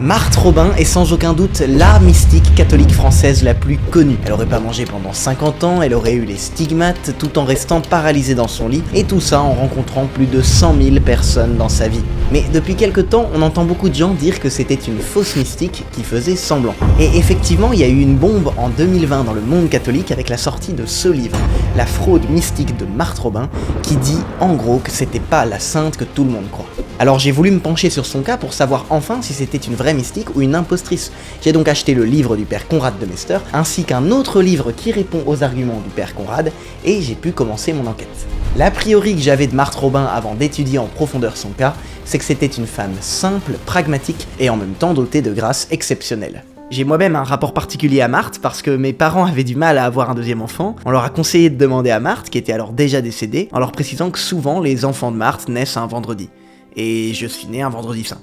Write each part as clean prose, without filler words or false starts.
Marthe Robin est sans aucun doute la mystique catholique française la plus connue. Elle aurait pas mangé pendant 50 ans, elle aurait eu les stigmates tout en restant paralysée dans son lit, et tout ça en rencontrant plus de 100 000 personnes dans sa vie. Mais depuis quelque temps, on entend beaucoup de gens dire que c'était une fausse mystique qui faisait semblant. Et effectivement, il y a eu une bombe en 2020 dans le monde catholique avec la sortie de ce livre, La fraude mystique de Marthe Robin, qui dit en gros que c'était pas la sainte que tout le monde croit. Alors j'ai voulu me pencher sur son cas pour savoir enfin si c'était une vraie mystique ou une impostrice. J'ai donc acheté le livre du père Conrad de Mester, ainsi qu'un autre livre qui répond aux arguments du père Conrad, et j'ai pu commencer mon enquête. L'a priori que j'avais de Marthe Robin avant d'étudier en profondeur son cas, c'est que c'était une femme simple, pragmatique et en même temps dotée de grâces exceptionnelles. J'ai moi-même un rapport particulier à Marthe parce que mes parents avaient du mal à avoir un deuxième enfant. On leur a conseillé de demander à Marthe, qui était alors déjà décédée, en leur précisant que souvent les enfants de Marthe naissent un vendredi. Et je suis né un vendredi saint.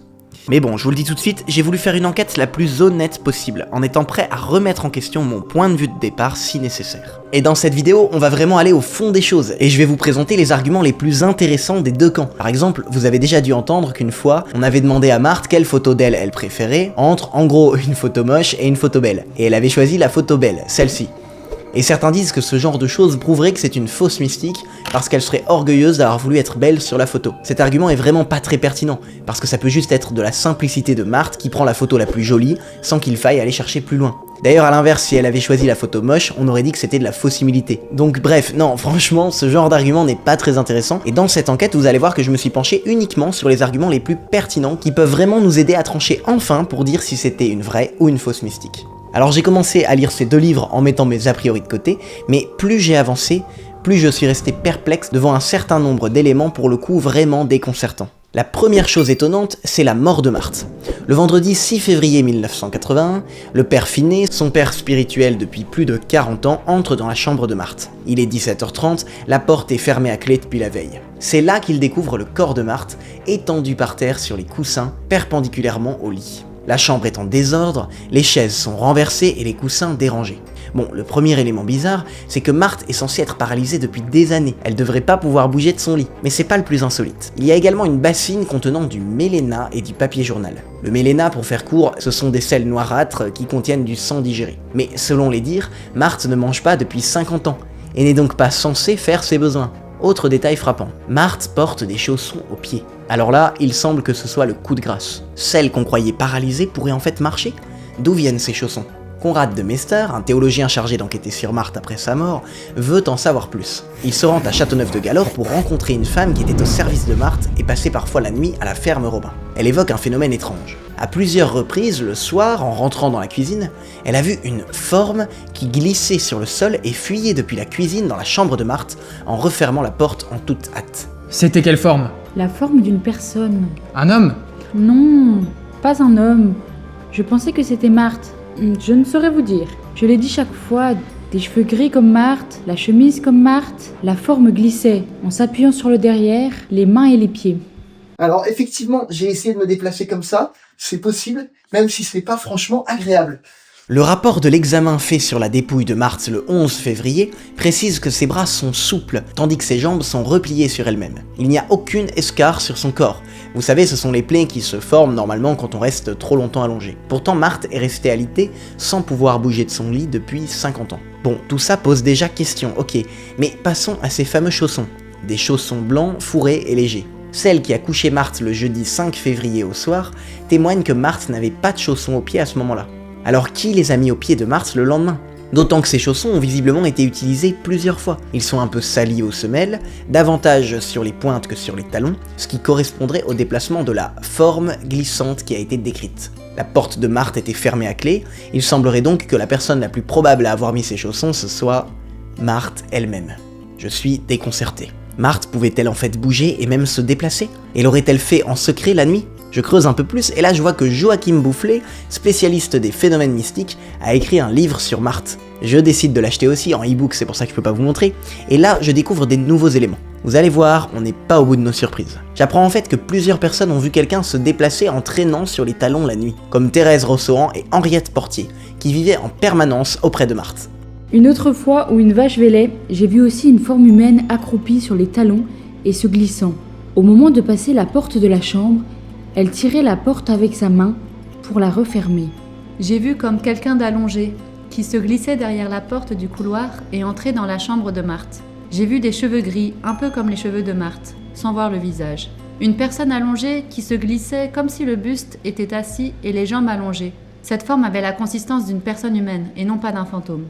Mais bon, je vous le dis tout de suite, j'ai voulu faire une enquête la plus honnête possible, en étant prêt à remettre en question mon point de vue de départ si nécessaire. Et dans cette vidéo, on va vraiment aller au fond des choses, et je vais vous présenter les arguments les plus intéressants des deux camps. Par exemple, vous avez déjà dû entendre qu'une fois, on avait demandé à Marthe quelle photo d'elle elle préférait, entre en gros une photo moche et une photo belle. Et elle avait choisi la photo belle, celle-ci. Et certains disent que ce genre de choses prouverait que c'est une fausse mystique parce qu'elle serait orgueilleuse d'avoir voulu être belle sur la photo. Cet argument est vraiment pas très pertinent, parce que ça peut juste être de la simplicité de Marthe qui prend la photo la plus jolie sans qu'il faille aller chercher plus loin. D'ailleurs, à l'inverse, si elle avait choisi la photo moche, on aurait dit que c'était de la fausse humilité. Donc bref, non, franchement, ce genre d'argument n'est pas très intéressant, et dans cette enquête, vous allez voir que je me suis penché uniquement sur les arguments les plus pertinents qui peuvent vraiment nous aider à trancher enfin pour dire si c'était une vraie ou une fausse mystique. Alors j'ai commencé à lire ces deux livres en mettant mes a priori de côté, mais plus j'ai avancé, plus je suis resté perplexe devant un certain nombre d'éléments pour le coup vraiment déconcertants. La première chose étonnante, c'est la mort de Marthe. Le vendredi 6 février 1981, le père Finet, son père spirituel depuis plus de 40 ans, entre dans la chambre de Marthe. Il est 17h30, la porte est fermée à clé depuis la veille. C'est là qu'il découvre le corps de Marthe, étendu par terre sur les coussins, perpendiculairement au lit. La chambre est en désordre, les chaises sont renversées et les coussins dérangés. Bon, le premier élément bizarre, c'est que Marthe est censée être paralysée depuis des années. Elle devrait pas pouvoir bouger de son lit. Mais c'est pas le plus insolite. Il y a également une bassine contenant du méléna et du papier journal. Le méléna, pour faire court, ce sont des sels noirâtres qui contiennent du sang digéré. Mais selon les dires, Marthe ne mange pas depuis 50 ans, et n'est donc pas censée faire ses besoins. Autre détail frappant, Marthe porte des chaussons aux pieds. Alors là, il semble que ce soit le coup de grâce. Celle qu'on croyait paralysée pourrait en fait marcher. D'où viennent ces chaussons ? Conrad de Mester, un théologien chargé d'enquêter sur Marthe après sa mort, veut en savoir plus. Il se rend à Châteauneuf-de-Galore pour rencontrer une femme qui était au service de Marthe et passait parfois la nuit à la ferme Robin. Elle évoque un phénomène étrange. À plusieurs reprises, le soir, en rentrant dans la cuisine, elle a vu une forme qui glissait sur le sol et fuyait depuis la cuisine dans la chambre de Marthe en refermant la porte en toute hâte. C'était quelle forme ? La forme d'une personne. Un homme ? Non, pas un homme. Je pensais que c'était Marthe. Je ne saurais vous dire. Je l'ai dit chaque fois, des cheveux gris comme Marthe, la chemise comme Marthe. La forme glissait, en s'appuyant sur le derrière, les mains et les pieds. Alors effectivement, j'ai essayé de me déplacer comme ça, c'est possible, même si c'est pas franchement agréable. Le rapport de l'examen fait sur la dépouille de Marthe le 11 février précise que ses bras sont souples, tandis que ses jambes sont repliées sur elles-mêmes. Il n'y a aucune escarre sur son corps. Vous savez, ce sont les plaies qui se forment normalement quand on reste trop longtemps allongé. Pourtant, Marthe est restée alitée sans pouvoir bouger de son lit depuis 50 ans. Bon, tout ça pose déjà question, ok, mais passons à ces fameux chaussons. Des chaussons blancs, fourrés et légers. Celle qui a couché Marthe le jeudi 5 février au soir témoigne que Marthe n'avait pas de chaussons aux pieds à ce moment-là. Alors qui les a mis aux pieds de Marthe le lendemain ? D'autant que ces chaussons ont visiblement été utilisés plusieurs fois. Ils sont un peu salis aux semelles, davantage sur les pointes que sur les talons, ce qui correspondrait au déplacement de la forme glissante qui a été décrite. La porte de Marthe était fermée à clé, il semblerait donc que la personne la plus probable à avoir mis ces chaussons ce soit Marthe elle-même. Je suis déconcerté. Marthe pouvait-elle en fait bouger et même se déplacer ? Et l'aurait-elle fait en secret la nuit ? Je creuse un peu plus et là je vois que Joachim Boufflet, spécialiste des phénomènes mystiques, a écrit un livre sur Marthe. Je décide de l'acheter aussi en e-book, c'est pour ça que je peux pas vous montrer, et là je découvre des nouveaux éléments. Vous allez voir, on n'est pas au bout de nos surprises. J'apprends en fait que plusieurs personnes ont vu quelqu'un se déplacer en traînant sur les talons la nuit, comme Thérèse Rossohan et Henriette Portier, qui vivaient en permanence auprès de Marthe. Une autre fois où une vache vélait, j'ai vu aussi une forme humaine accroupie sur les talons et se glissant. Au moment de passer la porte de la chambre, elle tirait la porte avec sa main, pour la refermer. J'ai vu comme quelqu'un d'allongé, qui se glissait derrière la porte du couloir et entrait dans la chambre de Marthe. J'ai vu des cheveux gris, un peu comme les cheveux de Marthe, sans voir le visage. Une personne allongée qui se glissait comme si le buste était assis et les jambes allongées. Cette forme avait la consistance d'une personne humaine et non pas d'un fantôme.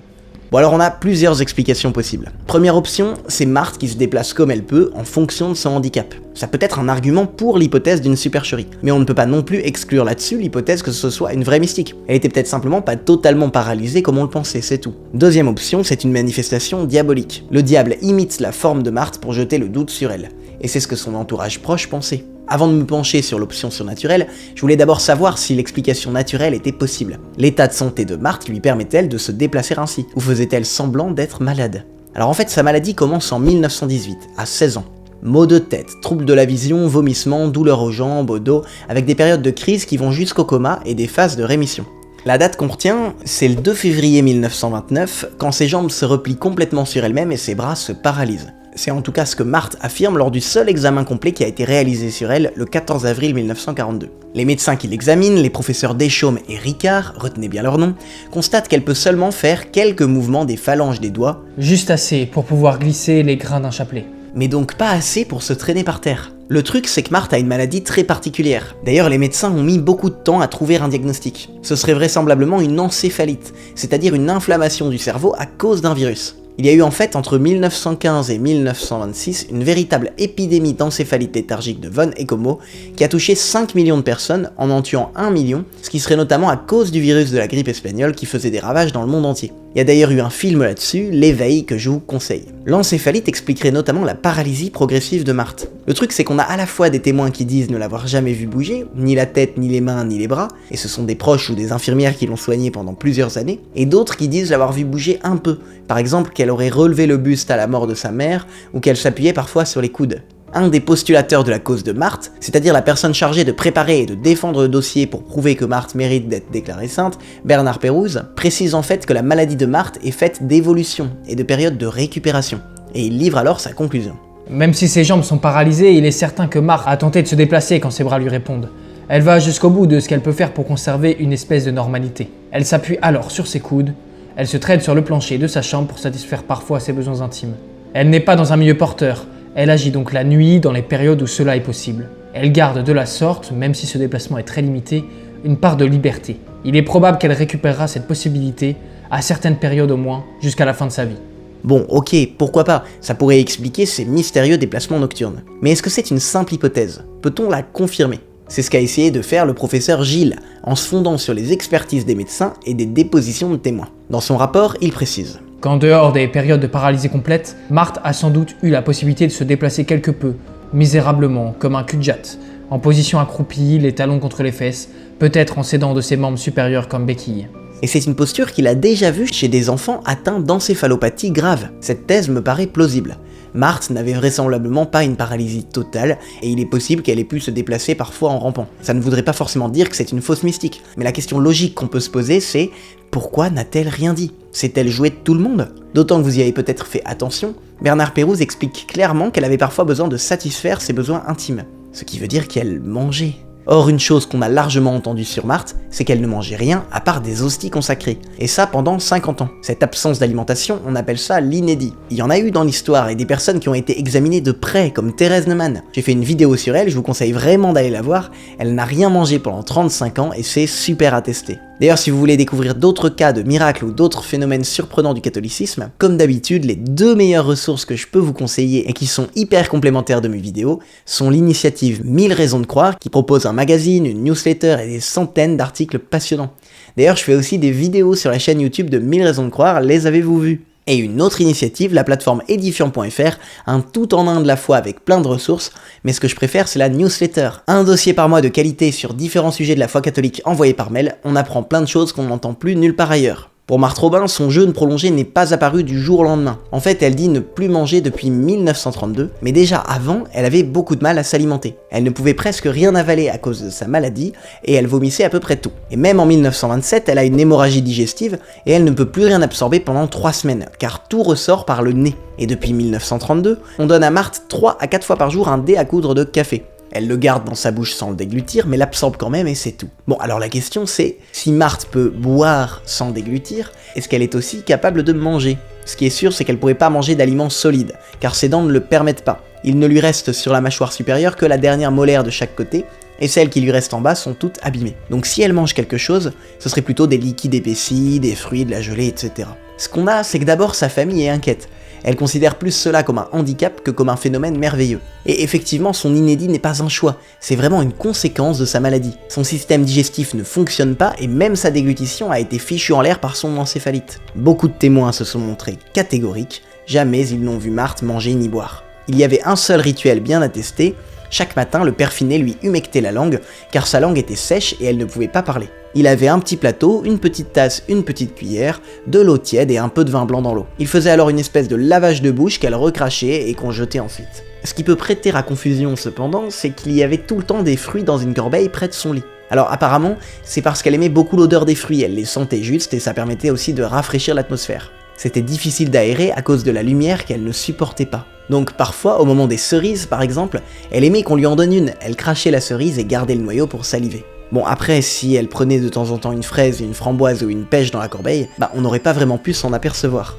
Bon alors on a plusieurs explications possibles. Première option, c'est Marthe qui se déplace comme elle peut en fonction de son handicap. Ça peut être un argument pour l'hypothèse d'une supercherie, mais on ne peut pas non plus exclure là-dessus l'hypothèse que ce soit une vraie mystique. Elle était peut-être simplement pas totalement paralysée comme on le pensait, c'est tout. Deuxième option, c'est une manifestation diabolique. Le diable imite la forme de Marthe pour jeter le doute sur elle, et c'est ce que son entourage proche pensait. Avant de me pencher sur l'option surnaturelle, je voulais d'abord savoir si l'explication naturelle était possible. L'état de santé de Marthe lui permet-elle de se déplacer ainsi, ou faisait-elle semblant d'être malade? Alors en fait, sa maladie commence en 1918, à 16 ans. Maux de tête, troubles de la vision, vomissements, douleurs aux jambes, au dos, avec des périodes de crise qui vont jusqu'au coma et des phases de rémission. La date qu'on retient, c'est le 2 février 1929, quand ses jambes se replient complètement sur elles-mêmes et ses bras se paralysent. C'est en tout cas ce que Marthe affirme lors du seul examen complet qui a été réalisé sur elle le 14 avril 1942. Les médecins qui l'examinent, les professeurs Deschaumes et Ricard, retenez bien leur nom, constatent qu'elle peut seulement faire quelques mouvements des phalanges des doigts. Juste assez pour pouvoir glisser les grains d'un chapelet. Mais donc pas assez pour se traîner par terre. Le truc, c'est que Marthe a une maladie très particulière. D'ailleurs, les médecins ont mis beaucoup de temps à trouver un diagnostic. Ce serait vraisemblablement une encéphalite, c'est-à-dire une inflammation du cerveau à cause d'un virus. Il y a eu en fait entre 1915 et 1926 une véritable épidémie d'encéphalite léthargique de von Ecomo qui a touché 5 millions de personnes en en tuant 1 million, ce qui serait notamment à cause du virus de la grippe espagnole qui faisait des ravages dans le monde entier. Il y a d'ailleurs eu un film là-dessus, L'éveil, que je vous conseille. L'encéphalite expliquerait notamment la paralysie progressive de Marthe. Le truc, c'est qu'on a à la fois des témoins qui disent ne l'avoir jamais vue bouger, ni la tête, ni les mains, ni les bras, et ce sont des proches ou des infirmières qui l'ont soignée pendant plusieurs années, et d'autres qui disent l'avoir vue bouger un peu, par exemple qu'elle aurait relevé le buste à la mort de sa mère, ou qu'elle s'appuyait parfois sur les coudes. Un des postulateurs de la cause de Marthe, c'est-à-dire la personne chargée de préparer et de défendre le dossier pour prouver que Marthe mérite d'être déclarée sainte, Bernard Pérouse, précise en fait que la maladie de Marthe est faite d'évolution et de périodes de récupération, et il livre alors sa conclusion. Même si ses jambes sont paralysées, il est certain que Marthe a tenté de se déplacer quand ses bras lui répondent. Elle va jusqu'au bout de ce qu'elle peut faire pour conserver une espèce de normalité. Elle s'appuie alors sur ses coudes, elle se traîne sur le plancher de sa chambre pour satisfaire parfois ses besoins intimes. Elle n'est pas dans un milieu porteur. Elle agit donc la nuit dans les périodes où cela est possible. Elle garde de la sorte, même si ce déplacement est très limité, une part de liberté. Il est probable qu'elle récupérera cette possibilité, à certaines périodes au moins, jusqu'à la fin de sa vie. Bon, ok, pourquoi pas, ça pourrait expliquer ces mystérieux déplacements nocturnes. Mais est-ce que c'est une simple hypothèse? Peut-on la confirmer? C'est ce qu'a essayé de faire le professeur Gilles, en se fondant sur les expertises des médecins et des dépositions de témoins. Dans son rapport, il précise qu'en dehors des périodes de paralysie complète, Marthe a sans doute eu la possibilité de se déplacer quelque peu, misérablement, comme un cul-de-jatte, en position accroupie, les talons contre les fesses, peut-être en s'aidant de ses membres supérieurs comme béquilles. Et c'est une posture qu'il a déjà vue chez des enfants atteints d'encéphalopathie grave. Cette thèse me paraît plausible. Marthe n'avait vraisemblablement pas une paralysie totale, et il est possible qu'elle ait pu se déplacer parfois en rampant. Ça ne voudrait pas forcément dire que c'est une fausse mystique, mais la question logique qu'on peut se poser c'est pourquoi n'a-t-elle rien dit? S'est-elle jouée de tout le monde? D'autant que vous y avez peut-être fait attention, Bernard Pérouse explique clairement qu'elle avait parfois besoin de satisfaire ses besoins intimes, ce qui veut dire qu'elle mangeait. Or, une chose qu'on a largement entendue sur Marthe, c'est qu'elle ne mangeait rien à part des hosties consacrées. Et ça pendant 50 ans. Cette absence d'alimentation, on appelle ça l'inédit. Il y en a eu dans l'histoire et des personnes qui ont été examinées de près, comme Thérèse Neumann. J'ai fait une vidéo sur elle, je vous conseille vraiment d'aller la voir. Elle n'a rien mangé pendant 35 ans et c'est super à tester. D'ailleurs, si vous voulez découvrir d'autres cas de miracles ou d'autres phénomènes surprenants du catholicisme, comme d'habitude, les deux meilleures ressources que je peux vous conseiller et qui sont hyper complémentaires de mes vidéos sont l'initiative 1000 raisons de croire qui propose un magazine, une newsletter et des centaines d'articles passionnants. D'ailleurs, je fais aussi des vidéos sur la chaîne YouTube de 1000 raisons de croire, les avez-vous vues? Et une autre initiative, la plateforme edifiant.fr, un tout en un de la fois avec plein de ressources, mais ce que je préfère c'est la newsletter. Un dossier par mois de qualité sur différents sujets de la foi catholique envoyé par mail, on apprend plein de choses qu'on n'entend plus nulle part ailleurs. Pour Marthe Robin, son jeûne prolongé n'est pas apparu du jour au lendemain. En fait, elle dit ne plus manger depuis 1932, mais déjà avant, elle avait beaucoup de mal à s'alimenter. Elle ne pouvait presque rien avaler à cause de sa maladie, et elle vomissait à peu près tout. Et même en 1927, elle a une hémorragie digestive, et elle ne peut plus rien absorber pendant 3 semaines, car tout ressort par le nez. Et depuis 1932, on donne à Marthe 3 à 4 fois par jour un dé à coudre de café. Elle le garde dans sa bouche sans le déglutir, mais l'absorbe quand même et c'est tout. Bon, alors la question c'est, si Marthe peut boire sans déglutir, est-ce qu'elle est aussi capable de manger? Ce qui est sûr, c'est qu'elle pourrait pas manger d'aliments solides, car ses dents ne le permettent pas. Il ne lui reste sur la mâchoire supérieure que la dernière molaire de chaque côté, et celles qui lui restent en bas sont toutes abîmées. Donc si elle mange quelque chose, ce serait plutôt des liquides épaissis, des fruits, de la gelée, etc. Ce qu'on a, c'est que d'abord sa famille est inquiète. Elle considère plus cela comme un handicap que comme un phénomène merveilleux. Et effectivement, son inédit n'est pas un choix, c'est vraiment une conséquence de sa maladie. Son système digestif ne fonctionne pas et même sa déglutition a été fichue en l'air par son encéphalite. Beaucoup de témoins se sont montrés catégoriques, jamais ils n'ont vu Marthe manger ni boire. Il y avait un seul rituel bien attesté, chaque matin le père Finet lui humectait la langue, car sa langue était sèche et elle ne pouvait pas parler. Il avait un petit plateau, une petite tasse, une petite cuillère, de l'eau tiède et un peu de vin blanc dans l'eau. Il faisait alors une espèce de lavage de bouche qu'elle recrachait et qu'on jetait ensuite. Ce qui peut prêter à confusion cependant, c'est qu'il y avait tout le temps des fruits dans une corbeille près de son lit. Alors apparemment, c'est parce qu'elle aimait beaucoup l'odeur des fruits, elle les sentait juste et ça permettait aussi de rafraîchir l'atmosphère. C'était difficile d'aérer à cause de la lumière qu'elle ne supportait pas. Donc parfois, au moment des cerises par exemple, elle aimait qu'on lui en donne une, elle crachait la cerise et gardait le noyau pour saliver. Bon après, si elle prenait de temps en temps une fraise, une framboise ou une pêche dans la corbeille, on n'aurait pas vraiment pu s'en apercevoir.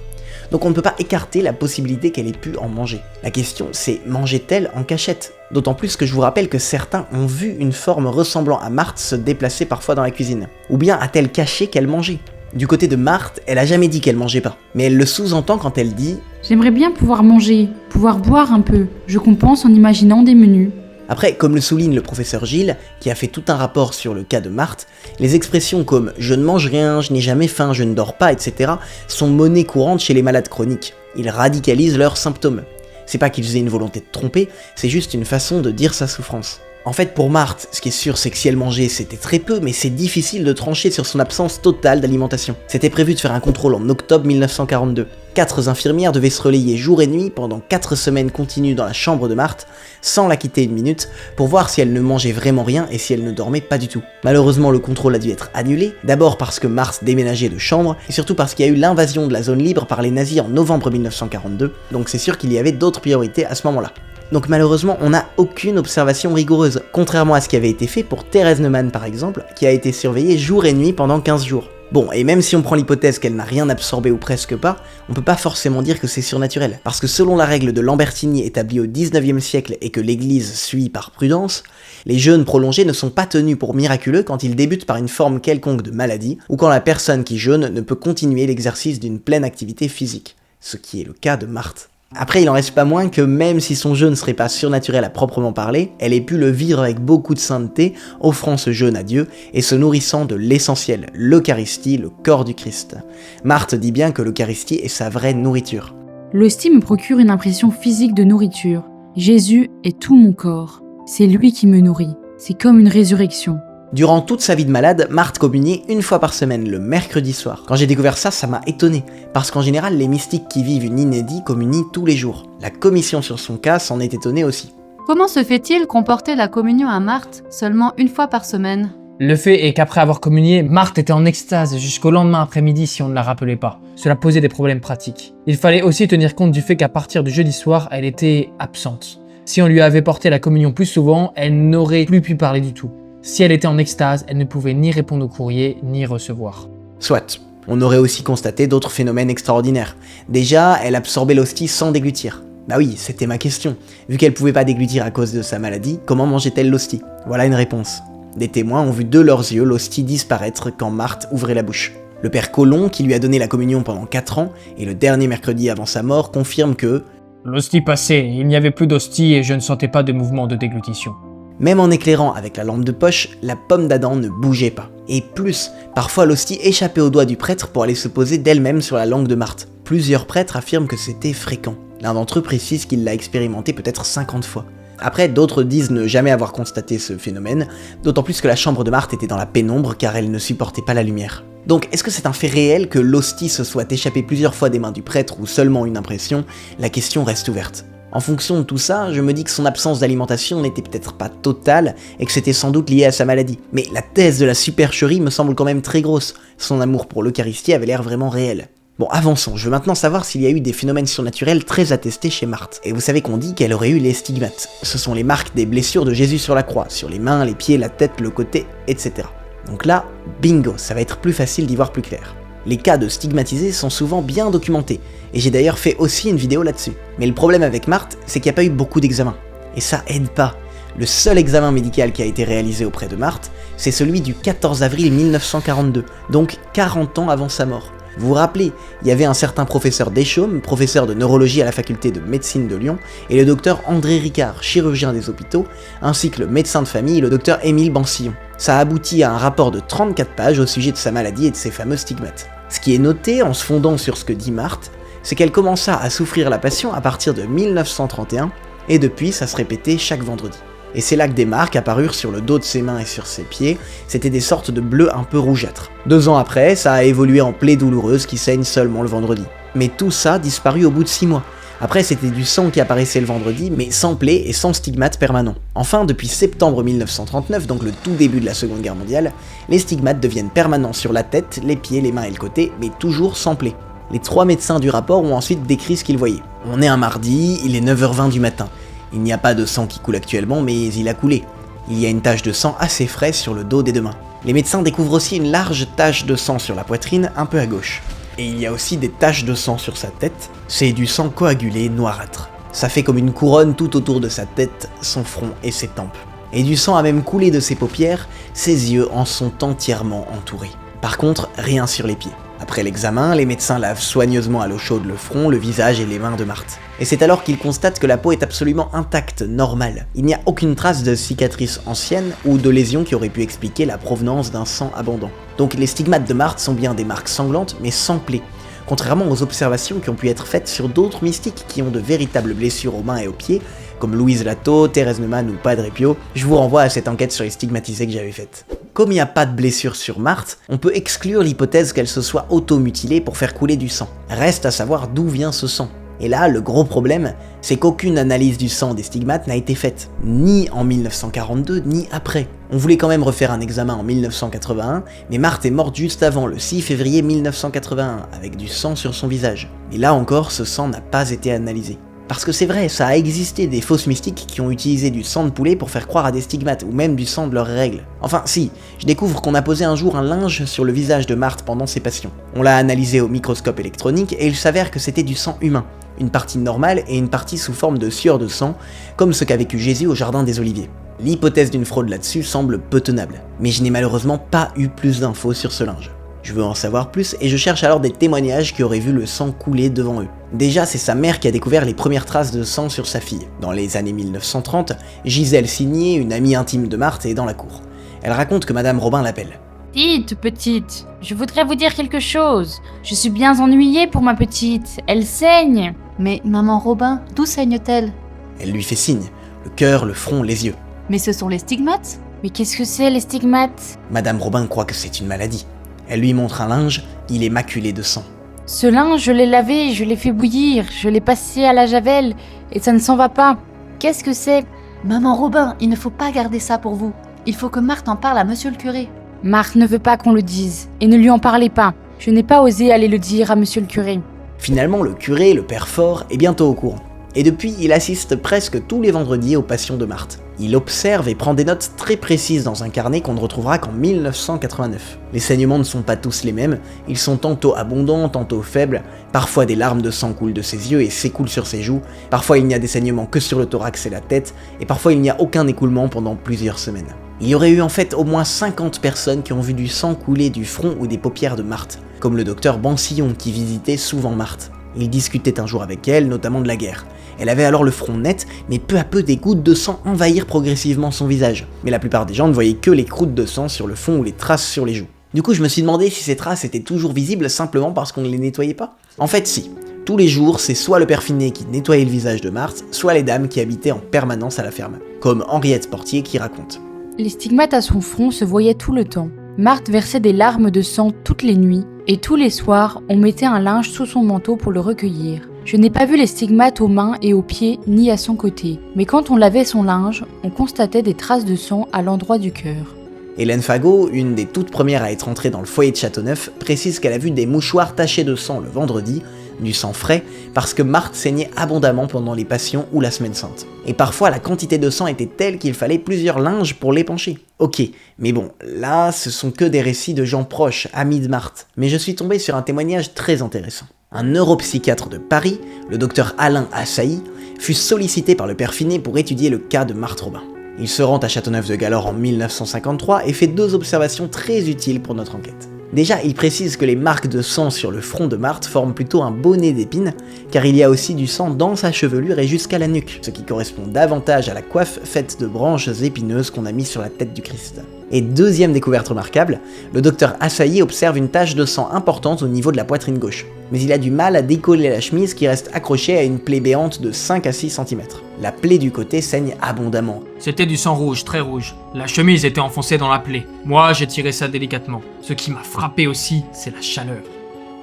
Donc on ne peut pas écarter la possibilité qu'elle ait pu en manger. La question c'est, mangeait-elle en cachette? D'autant plus que je vous rappelle que certains ont vu une forme ressemblant à Marthe se déplacer parfois dans la cuisine. Ou bien a-t-elle caché qu'elle mangeait? Du côté de Marthe, elle a jamais dit qu'elle mangeait pas, mais elle le sous-entend quand elle dit « J'aimerais bien pouvoir manger, pouvoir boire un peu. Je compense en imaginant des menus. » Après, comme le souligne le professeur Gilles, qui a fait tout un rapport sur le cas de Marthe, les expressions comme « je ne mange rien, je n'ai jamais faim, je ne dors pas, etc. » sont monnaie courante chez les malades chroniques. Ils radicalisent leurs symptômes. C'est pas qu'ils aient une volonté de tromper, c'est juste une façon de dire sa souffrance. En fait, pour Marthe, ce qui est sûr, c'est que si elle mangeait, c'était très peu, mais c'est difficile de trancher sur son absence totale d'alimentation. C'était prévu de faire un contrôle en octobre 1942. 4 infirmières devaient se relayer jour et nuit pendant 4 semaines continues dans la chambre de Marthe, sans la quitter une minute, pour voir si elle ne mangeait vraiment rien et si elle ne dormait pas du tout. Malheureusement, le contrôle a dû être annulé, d'abord parce que Marthe déménageait de chambre, et surtout parce qu'il y a eu l'invasion de la zone libre par les nazis en novembre 1942, donc c'est sûr qu'il y avait d'autres priorités à ce moment-là. Donc malheureusement, on n'a aucune observation rigoureuse, contrairement à ce qui avait été fait pour Thérèse Neumann par exemple, qui a été surveillée jour et nuit pendant 15 jours. Bon, et même si on prend l'hypothèse qu'elle n'a rien absorbé ou presque pas, on peut pas forcément dire que c'est surnaturel, parce que selon la règle de Lambertini établie au 19e siècle et que l'Église suit par prudence, les jeûnes prolongés ne sont pas tenus pour miraculeux quand ils débutent par une forme quelconque de maladie, ou quand la personne qui jeûne ne peut continuer l'exercice d'une pleine activité physique, ce qui est le cas de Marthe. Après, il en reste pas moins que même si son jeûne ne serait pas surnaturel à proprement parler, elle ait pu le vivre avec beaucoup de sainteté, offrant ce jeûne à Dieu et se nourrissant de l'essentiel, l'Eucharistie, le corps du Christ. Marthe dit bien que l'Eucharistie est sa vraie nourriture. L'hostie me procure une impression physique de nourriture. Jésus est tout mon corps. C'est lui qui me nourrit. C'est comme une résurrection. Durant toute sa vie de malade, Marthe communiait une fois par semaine, le mercredi soir. Quand j'ai découvert ça, ça m'a étonné, parce qu'en général, les mystiques qui vivent une inédit communient tous les jours. La commission sur son cas s'en est étonnée aussi. Comment se fait-il qu'on portait la communion à Marthe seulement une fois par semaine? Le fait est qu'après avoir communié, Marthe était en extase jusqu'au lendemain après-midi si on ne la rappelait pas. Cela posait des problèmes pratiques. Il fallait aussi tenir compte du fait qu'à partir du jeudi soir, elle était absente. Si on lui avait porté la communion plus souvent, elle n'aurait plus pu parler du tout. Si elle était en extase, elle ne pouvait ni répondre au courrier, ni recevoir. Soit. On aurait aussi constaté d'autres phénomènes extraordinaires. Déjà, elle absorbait l'hostie sans déglutir. Bah oui, c'était ma question. Vu qu'elle pouvait pas déglutir à cause de sa maladie, comment mangeait-elle l'hostie? Voilà une réponse. Des témoins ont vu de leurs yeux l'hostie disparaître quand Marthe ouvrait la bouche. Le père Colomb, qui lui a donné la communion pendant 4 ans, et le dernier mercredi avant sa mort, confirme que L'hostie passait, il n'y avait plus d'hostie et je ne sentais pas de mouvement de déglutition. même en éclairant avec la lampe de poche, la pomme d'Adam ne bougeait pas. Et plus, parfois l'hostie échappait aux doigts du prêtre pour aller se poser d'elle-même sur la langue de Marthe. Plusieurs prêtres affirment que c'était fréquent. L'un d'entre eux précise qu'il l'a expérimenté peut-être 50 fois. Après, d'autres disent ne jamais avoir constaté ce phénomène, d'autant plus que la chambre de Marthe était dans la pénombre car elle ne supportait pas la lumière. Donc, est-ce que c'est un fait réel que l'hostie se soit échappée plusieurs fois des mains du prêtre ou seulement une impression? La question reste ouverte. En fonction de tout ça, je me dis que son absence d'alimentation n'était peut-être pas totale et que c'était sans doute lié à sa maladie. Mais la thèse de la supercherie me semble quand même très grosse. Son amour pour l'Eucharistie avait l'air vraiment réel. Bon, avançons, je veux maintenant savoir s'il y a eu des phénomènes surnaturels très attestés chez Marthe. Et vous savez qu'on dit qu'elle aurait eu les stigmates. Ce sont les marques des blessures de Jésus sur la croix, sur les mains, les pieds, la tête, le côté, etc. Donc là, bingo, ça va être plus facile d'y voir plus clair. Les cas de stigmatisés sont souvent bien documentés, et j'ai d'ailleurs fait aussi une vidéo là-dessus. Mais le problème avec Marthe, c'est qu'il n'y a pas eu beaucoup d'examens. Et ça aide pas. Le seul examen médical qui a été réalisé auprès de Marthe, c'est celui du 14 avril 1942, donc 40 ans avant sa mort. Vous vous rappelez, il y avait un certain professeur Deschaumes, professeur de neurologie à la faculté de médecine de Lyon, et le docteur André Ricard, chirurgien des hôpitaux, ainsi que le médecin de famille, le docteur Émile Bansillon. Ça a abouti à un rapport de 34 pages au sujet de sa maladie et de ses fameux stigmates. Ce qui est noté, en se fondant sur ce que dit Marthe, c'est qu'elle commença à souffrir la passion à partir de 1931, et depuis ça se répétait chaque vendredi. Et c'est là que des marques apparurent sur le dos de ses mains et sur ses pieds, c'était des sortes de bleus un peu rougeâtres. 2 ans après, ça a évolué en plaies douloureuses qui saignent seulement le vendredi. Mais tout ça disparut au bout de 6 mois. Après, c'était du sang qui apparaissait le vendredi, mais sans plaies et sans stigmates permanents. Enfin, depuis septembre 1939, donc le tout début de la Seconde Guerre mondiale, les stigmates deviennent permanents sur la tête, les pieds, les mains et le côté, mais toujours sans plaies. Les 3 médecins du rapport ont ensuite décrit ce qu'ils voyaient. On est un mardi, il est 9h20 du matin. Il n'y a pas de sang qui coule actuellement, mais il a coulé. Il y a une tache de sang assez fraîche sur le dos des 2 mains. Les médecins découvrent aussi une large tache de sang sur la poitrine, un peu à gauche. Et il y a aussi des taches de sang sur sa tête, c'est du sang coagulé noirâtre. Ça fait comme une couronne tout autour de sa tête, son front et ses tempes. Et du sang a même coulé de ses paupières, ses yeux en sont entièrement entourés. Par contre, rien sur les pieds. Après l'examen, les médecins lavent soigneusement à l'eau chaude le front, le visage et les mains de Marthe. Et c'est alors qu'ils constatent que la peau est absolument intacte, normale. Il n'y a aucune trace de cicatrice ancienne ou de lésion qui aurait pu expliquer la provenance d'un sang abondant. Donc les stigmates de Marthe sont bien des marques sanglantes, mais sans plaies. Contrairement aux observations qui ont pu être faites sur d'autres mystiques qui ont de véritables blessures aux mains et aux pieds, comme Louise Lato, Thérèse Neumann ou Padre Pio, je vous renvoie à cette enquête sur les stigmatisés que j'avais faite. Comme il n'y a pas de blessure sur Marthe, on peut exclure l'hypothèse qu'elle se soit auto-mutilée pour faire couler du sang. Reste à savoir d'où vient ce sang. Et là, le gros problème, c'est qu'aucune analyse du sang des stigmates n'a été faite, ni en 1942, ni après. On voulait quand même refaire un examen en 1981, mais Marthe est morte juste avant, le 6 février 1981, avec du sang sur son visage. Et là encore, ce sang n'a pas été analysé. Parce que c'est vrai, ça a existé des fausses mystiques qui ont utilisé du sang de poulet pour faire croire à des stigmates, ou même du sang de leurs règles. Enfin si, je découvre qu'on a posé un jour un linge sur le visage de Marthe pendant ses passions. On l'a analysé au microscope électronique et il s'avère que c'était du sang humain. Une partie normale et une partie sous forme de sueur de sang, comme ce qu'a vécu Jésus au jardin des Oliviers. L'hypothèse d'une fraude là-dessus semble peu tenable, mais je n'ai malheureusement pas eu plus d'infos sur ce linge. Je veux en savoir plus et je cherche alors des témoignages qui auraient vu le sang couler devant eux. Déjà, c'est sa mère qui a découvert les premières traces de sang sur sa fille. Dans les années 1930, Gisèle Signé, une amie intime de Marthe, est dans la cour. Elle raconte que Madame Robin l'appelle. « Petite, je voudrais vous dire quelque chose. Je suis bien ennuyée pour ma petite, elle saigne. » Mais maman Robin, d'où saigne-t-elle? Elle lui fait signe, le cœur, le front, les yeux. Mais ce sont les stigmates? Mais qu'est-ce que c'est les stigmates? Madame Robin croit que c'est une maladie. Elle lui montre un linge, il est maculé de sang. Ce linge, je l'ai lavé, je l'ai fait bouillir, je l'ai passé à la javel, et ça ne s'en va pas. Qu'est-ce que c'est? Maman Robin, il ne faut pas garder ça pour vous. Il faut que Marthe en parle à monsieur le curé. Marthe ne veut pas qu'on le dise, et ne lui en parlez pas. Je n'ai pas osé aller le dire à monsieur le curé. Finalement, le curé, le père Fort, est bientôt au courant. Et depuis, il assiste presque tous les vendredis aux passions de Marthe. Il observe et prend des notes très précises dans un carnet qu'on ne retrouvera qu'en 1989. Les saignements ne sont pas tous les mêmes, ils sont tantôt abondants, tantôt faibles, parfois des larmes de sang coulent de ses yeux et s'écoulent sur ses joues, parfois il n'y a des saignements que sur le thorax et la tête, et parfois il n'y a aucun écoulement pendant plusieurs semaines. Il y aurait eu en fait au moins 50 personnes qui ont vu du sang couler du front ou des paupières de Marthe, comme le docteur Bansillon qui visitait souvent Marthe. Il discutait un jour avec elle, notamment de la guerre. Elle avait alors le front net, mais peu à peu des gouttes de sang envahirent progressivement son visage. Mais la plupart des gens ne voyaient que les croûtes de sang sur le fond ou les traces sur les joues. Du coup, je me suis demandé si ces traces étaient toujours visibles simplement parce qu'on ne les nettoyait pas. En fait, si. Tous les jours, c'est soit le père Finet qui nettoyait le visage de Marthe, soit les dames qui habitaient en permanence à la ferme. Comme Henriette Portier qui raconte. Les stigmates à son front se voyaient tout le temps. Marthe versait des larmes de sang toutes les nuits, et tous les soirs, on mettait un linge sous son manteau pour le recueillir. Je n'ai pas vu les stigmates aux mains et aux pieds, ni à son côté, mais quand on lavait son linge, on constatait des traces de sang à l'endroit du cœur. Hélène Fagot, une des toutes premières à être entrée dans le foyer de Châteauneuf, précise qu'elle a vu des mouchoirs tachés de sang le vendredi, du sang frais, parce que Marthe saignait abondamment pendant les passions ou la semaine sainte. Et parfois la quantité de sang était telle qu'il fallait plusieurs linges pour l'épancher. Ok, mais bon, là ce sont que des récits de gens proches, amis de Marthe. Mais je suis tombé sur un témoignage très intéressant. Un neuropsychiatre de Paris, le docteur Alain Assailly, fut sollicité par le père Finet pour étudier le cas de Marthe Robin. Il se rend à Châteauneuf-de-Galore en 1953 et fait 2 observations très utiles pour notre enquête. Déjà, il précise que les marques de sang sur le front de Marthe forment plutôt un bonnet d'épines, car il y a aussi du sang dans sa chevelure et jusqu'à la nuque, ce qui correspond davantage à la coiffe faite de branches épineuses qu'on a mis sur la tête du Christ. Et deuxième découverte remarquable, le docteur Assailly observe une tache de sang importante au niveau de la poitrine gauche, mais il a du mal à décoller la chemise qui reste accrochée à une plaie béante de 5 à 6 cm. La plaie du côté saigne abondamment. C'était du sang rouge, très rouge. La chemise était enfoncée dans la plaie. Moi, j'ai tiré ça délicatement. Ce qui m'a frappé aussi, c'est la chaleur.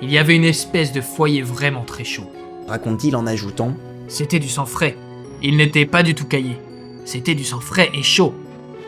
Il y avait une espèce de foyer vraiment très chaud. Raconte-t-il en ajoutant « C'était du sang frais. Il n'était pas du tout caillé. C'était du sang frais et chaud.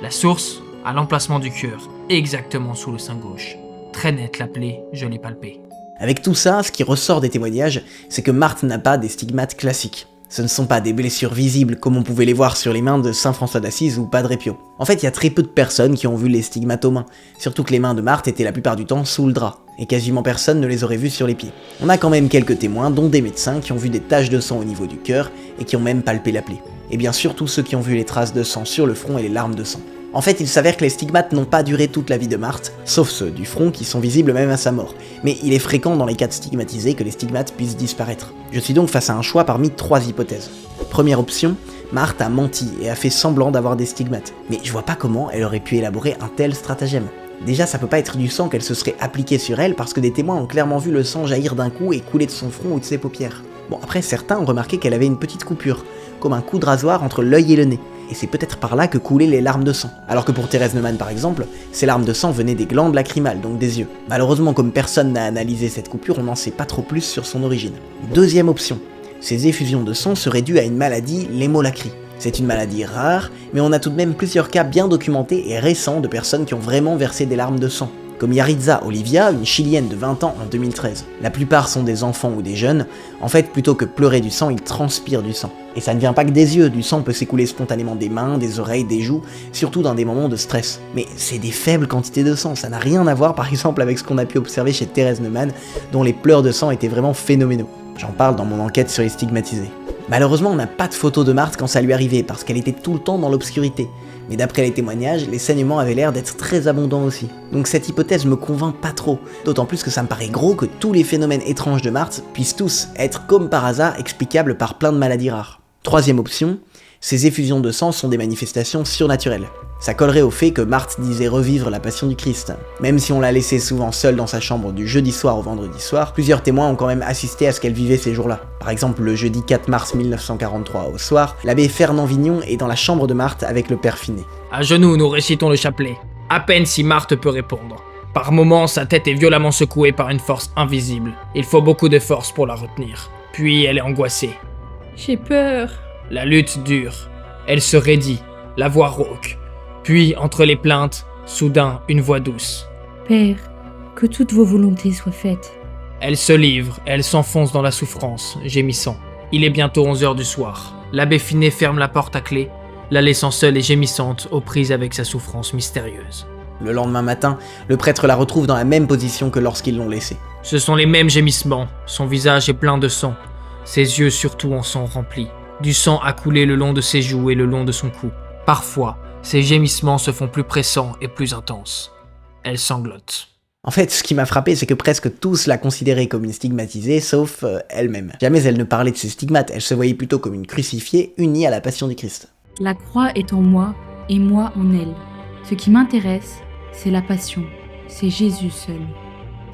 La source, à l'emplacement du cœur, exactement sous le sein gauche. Très nette la plaie, je l'ai palpée. » Avec tout ça, ce qui ressort des témoignages, c'est que Marthe n'a pas des stigmates classiques. Ce ne sont pas des blessures visibles comme on pouvait les voir sur les mains de Saint François d'Assise ou Padre Pio. En fait, il y a très peu de personnes qui ont vu les stigmates aux mains, surtout que les mains de Marthe étaient la plupart du temps sous le drap, et quasiment personne ne les aurait vues sur les pieds. On a quand même quelques témoins, dont des médecins, qui ont vu des taches de sang au niveau du cœur, et qui ont même palpé la plaie. Et bien sûr tous ceux qui ont vu les traces de sang sur le front et les larmes de sang. En fait, il s'avère que les stigmates n'ont pas duré toute la vie de Marthe, sauf ceux du front qui sont visibles même à sa mort. Mais il est fréquent dans les cas de stigmatisés que les stigmates puissent disparaître. Je suis donc face à un choix parmi 3 hypothèses. Première option, Marthe a menti et a fait semblant d'avoir des stigmates. Mais je vois pas comment elle aurait pu élaborer un tel stratagème. Déjà, ça peut pas être du sang qu'elle se serait appliquée sur elle parce que des témoins ont clairement vu le sang jaillir d'un coup et couler de son front ou de ses paupières. Bon, après, certains ont remarqué qu'elle avait une petite coupure, comme un coup de rasoir entre l'œil et le nez. Et c'est peut-être par là que coulaient les larmes de sang. Alors que pour Thérèse Neumann par exemple, ces larmes de sang venaient des glandes lacrymales, donc des yeux. Malheureusement, comme personne n'a analysé cette coupure, on n'en sait pas trop plus sur son origine. Deuxième option, ces effusions de sang seraient dues à une maladie, l'hémolacrie. C'est une maladie rare, mais on a tout de même plusieurs cas bien documentés et récents de personnes qui ont vraiment versé des larmes de sang. Comme Yaritza Olivia, une Chilienne de 20 ans en 2013. La plupart sont des enfants ou des jeunes. En fait, plutôt que pleurer du sang, ils transpirent du sang. Et ça ne vient pas que des yeux, du sang peut s'écouler spontanément des mains, des oreilles, des joues, surtout dans des moments de stress. Mais c'est des faibles quantités de sang, ça n'a rien à voir par exemple avec ce qu'on a pu observer chez Thérèse Neumann, dont les pleurs de sang étaient vraiment phénoménaux. J'en parle dans mon enquête sur les stigmatisés. Malheureusement, on n'a pas de photo de Marthe quand ça lui arrivait, parce qu'elle était tout le temps dans l'obscurité. Mais d'après les témoignages, les saignements avaient l'air d'être très abondants aussi. Donc cette hypothèse me convainc pas trop, d'autant plus que ça me paraît gros que tous les phénomènes étranges de Marthe puissent tous être comme par hasard explicables par plein de maladies rares. Troisième option, ces effusions de sang sont des manifestations surnaturelles. Ça collerait au fait que Marthe disait revivre la passion du Christ. Même si on l'a laissée souvent seule dans sa chambre du jeudi soir au vendredi soir, plusieurs témoins ont quand même assisté à ce qu'elle vivait ces jours-là. Par exemple, le jeudi 4 mars 1943 au soir, l'abbé Fernand Vignon est dans la chambre de Marthe avec le père Finet. À genoux, nous récitons le chapelet. À peine si Marthe peut répondre. Par moments, sa tête est violemment secouée par une force invisible. Il faut beaucoup de force pour la retenir. Puis elle est angoissée. J'ai peur. La lutte dure. Elle se raidit, la voix rauque. Puis, entre les plaintes, soudain, une voix douce. Père, que toutes vos volontés soient faites. Elle se livre, elle s'enfonce dans la souffrance, gémissant. Il est bientôt 11h du soir. L'abbé Finet ferme la porte à clé, la laissant seule et gémissante, aux prises avec sa souffrance mystérieuse. Le lendemain matin, le prêtre la retrouve dans la même position que lorsqu'ils l'ont laissée. Ce sont les mêmes gémissements, son visage est plein de sang, ses yeux surtout en sont remplis. Du sang a coulé le long de ses joues et le long de son cou. Parfois, ses gémissements se font plus pressants et plus intenses. Elle sanglote. En fait, ce qui m'a frappé, c'est que presque tous la considéraient comme une stigmatisée, sauf elle-même. Jamais elle ne parlait de ses stigmates, elle se voyait plutôt comme une crucifiée unie à la passion du Christ. La croix est en moi et moi en elle. Ce qui m'intéresse, c'est la passion. C'est Jésus seul.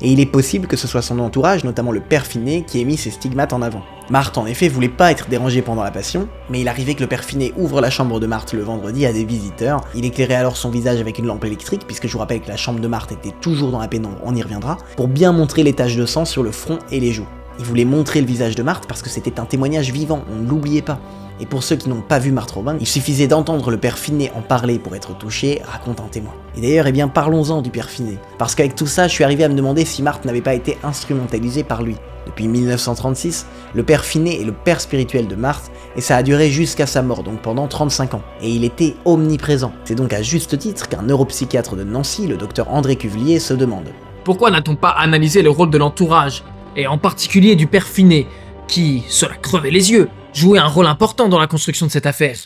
Et il est possible que ce soit son entourage, notamment le père Finet, qui ait mis ses stigmates en avant. Marthe, en effet, voulait pas être dérangée pendant la passion, mais il arrivait que le père Finet ouvre la chambre de Marthe le vendredi à des visiteurs. Il éclairait alors son visage avec une lampe électrique, puisque je vous rappelle que la chambre de Marthe était toujours dans la pénombre, on y reviendra, pour bien montrer les taches de sang sur le front et les joues. Il voulait montrer le visage de Marthe parce que c'était un témoignage vivant, on ne l'oubliait pas. Et pour ceux qui n'ont pas vu Marthe Robin, il suffisait d'entendre le père Finet en parler pour être touché, raconte un témoin. Et d'ailleurs, parlons-en du père Finet. Parce qu'avec tout ça, je suis arrivé à me demander si Marthe n'avait pas été instrumentalisée par lui. Depuis 1936, le père Finet est le père spirituel de Marthe, et ça a duré jusqu'à sa mort, donc pendant 35 ans. Et il était omniprésent. C'est donc à juste titre qu'un neuropsychiatre de Nancy, le docteur André Cuvelier, se demande: pourquoi n'a-t-on pas analysé le rôle de l'entourage, et en particulier du père Finet, qui, cela crevait les yeux, jouait un rôle important dans la construction de cette affaire?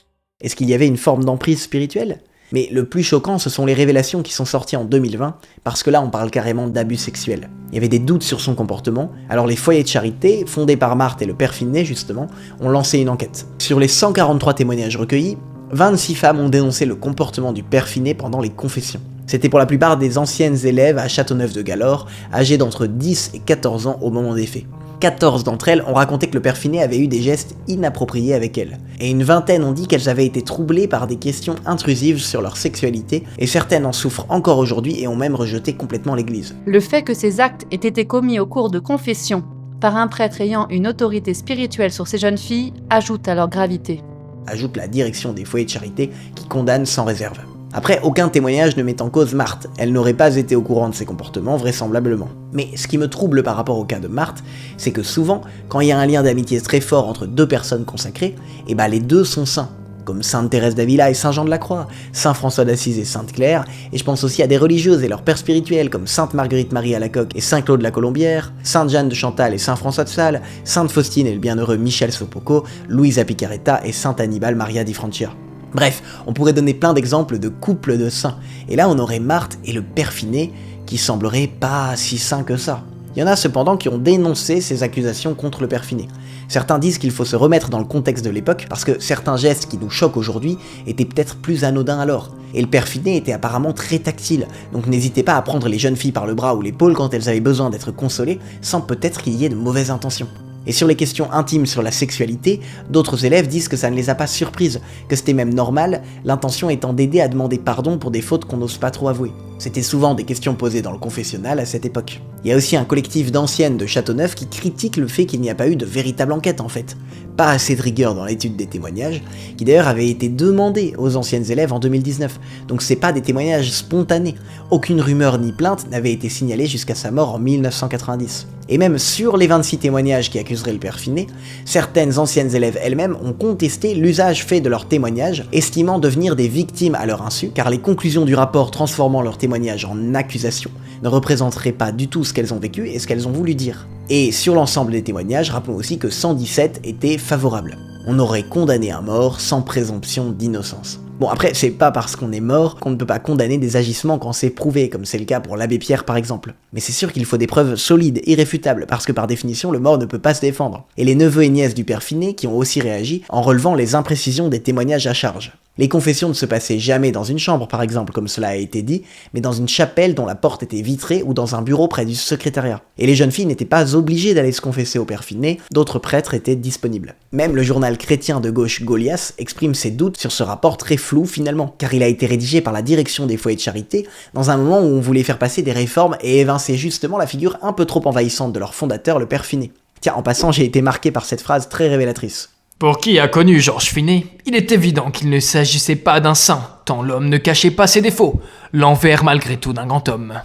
Est-ce qu'il y avait une forme d'emprise spirituelle? Mais le plus choquant, ce sont les révélations qui sont sorties en 2020, parce que là on parle carrément d'abus sexuels. Il y avait des doutes sur son comportement, alors les foyers de charité, fondés par Marthe et le père Finet justement, ont lancé une enquête. Sur les 143 témoignages recueillis, 26 femmes ont dénoncé le comportement du père Finet pendant les confessions. C'était pour la plupart des anciennes élèves à Châteauneuf-de-Galore, âgées d'entre 10 et 14 ans au moment des faits. 14 d'entre elles ont raconté que le père Finet avait eu des gestes inappropriés avec elles. Et une vingtaine ont dit qu'elles avaient été troublées par des questions intrusives sur leur sexualité, et certaines en souffrent encore aujourd'hui et ont même rejeté complètement l'église. Le fait que ces actes aient été commis au cours de confessions par un prêtre ayant une autorité spirituelle sur ces jeunes filles ajoute à leur gravité. Ajoute la direction des foyers de charité qui condamne sans réserve. Après, aucun témoignage ne met en cause Marthe, elle n'aurait pas été au courant de ses comportements vraisemblablement. Mais ce qui me trouble par rapport au cas de Marthe, c'est que souvent, quand il y a un lien d'amitié très fort entre deux personnes consacrées, les deux sont saints, comme Sainte Thérèse d'Avila et Saint Jean de la Croix, Saint François d'Assise et Sainte Claire, et je pense aussi à des religieuses et leurs pères spirituels comme Sainte Marguerite Marie à la Coque et Saint Claude la Colombière, Sainte Jeanne de Chantal et Saint François de Sales, Sainte Faustine et le bienheureux Michel Sopoco, Louisa Picaretta et Saint Annibal Maria di Francia. Bref, on pourrait donner plein d'exemples de couples de saints, et là on aurait Marthe et le père Finet qui sembleraient pas si saints que ça. Il y en a cependant qui ont dénoncé ces accusations contre le père Finet. Certains disent qu'il faut se remettre dans le contexte de l'époque, parce que certains gestes qui nous choquent aujourd'hui étaient peut-être plus anodins alors. Et le père Finet était apparemment très tactile, donc n'hésitez pas à prendre les jeunes filles par le bras ou l'épaule quand elles avaient besoin d'être consolées, sans peut-être qu'il y ait de mauvaises intentions. Et sur les questions intimes sur la sexualité, d'autres élèves disent que ça ne les a pas surprises, que c'était même normal, l'intention étant d'aider à demander pardon pour des fautes qu'on n'ose pas trop avouer. C'était souvent des questions posées dans le confessionnal à cette époque. Il y a aussi un collectif d'anciennes de Châteauneuf qui critique le fait qu'il n'y a pas eu de véritable enquête en fait. Pas assez de rigueur dans l'étude des témoignages, qui d'ailleurs avait été demandé aux anciennes élèves en 2019, donc c'est pas des témoignages spontanés. Aucune rumeur ni plainte n'avait été signalée jusqu'à sa mort en 1990. Et même sur les 26 témoignages qui accuseraient le père Finet, certaines anciennes élèves elles-mêmes ont contesté l'usage fait de leurs témoignages, estimant devenir des victimes à leur insu, car les conclusions du rapport transformant leurs témoignages en accusation ne représenteraient pas du tout ce qu'elles ont vécu et ce qu'elles ont voulu dire. Et sur l'ensemble des témoignages, rappelons aussi que 117 étaient favorables. On aurait condamné un mort sans présomption d'innocence. Bon après, c'est pas parce qu'on est mort qu'on ne peut pas condamner des agissements quand c'est prouvé, comme c'est le cas pour l'abbé Pierre par exemple. Mais c'est sûr qu'il faut des preuves solides, irréfutables, parce que par définition le mort ne peut pas se défendre. Et les neveux et nièces du père Finet qui ont aussi réagi en relevant les imprécisions des témoignages à charge. Les confessions ne se passaient jamais dans une chambre par exemple, comme cela a été dit, mais dans une chapelle dont la porte était vitrée ou dans un bureau près du secrétariat. Et les jeunes filles n'étaient pas obligées d'aller se confesser au père Finet, d'autres prêtres étaient disponibles. Même le journal chrétien de gauche Goliath exprime ses doutes sur ce rapport très flou finalement, car il a été rédigé par la direction des foyers de charité dans un moment où on voulait faire passer des réformes et évincer justement la figure un peu trop envahissante de leur fondateur, le père Finet. Tiens, en passant, j'ai été marqué par cette phrase très révélatrice. Pour qui a connu Georges Finet, il est évident qu'il ne s'agissait pas d'un saint, tant l'homme ne cachait pas ses défauts, l'envers malgré tout d'un grand homme.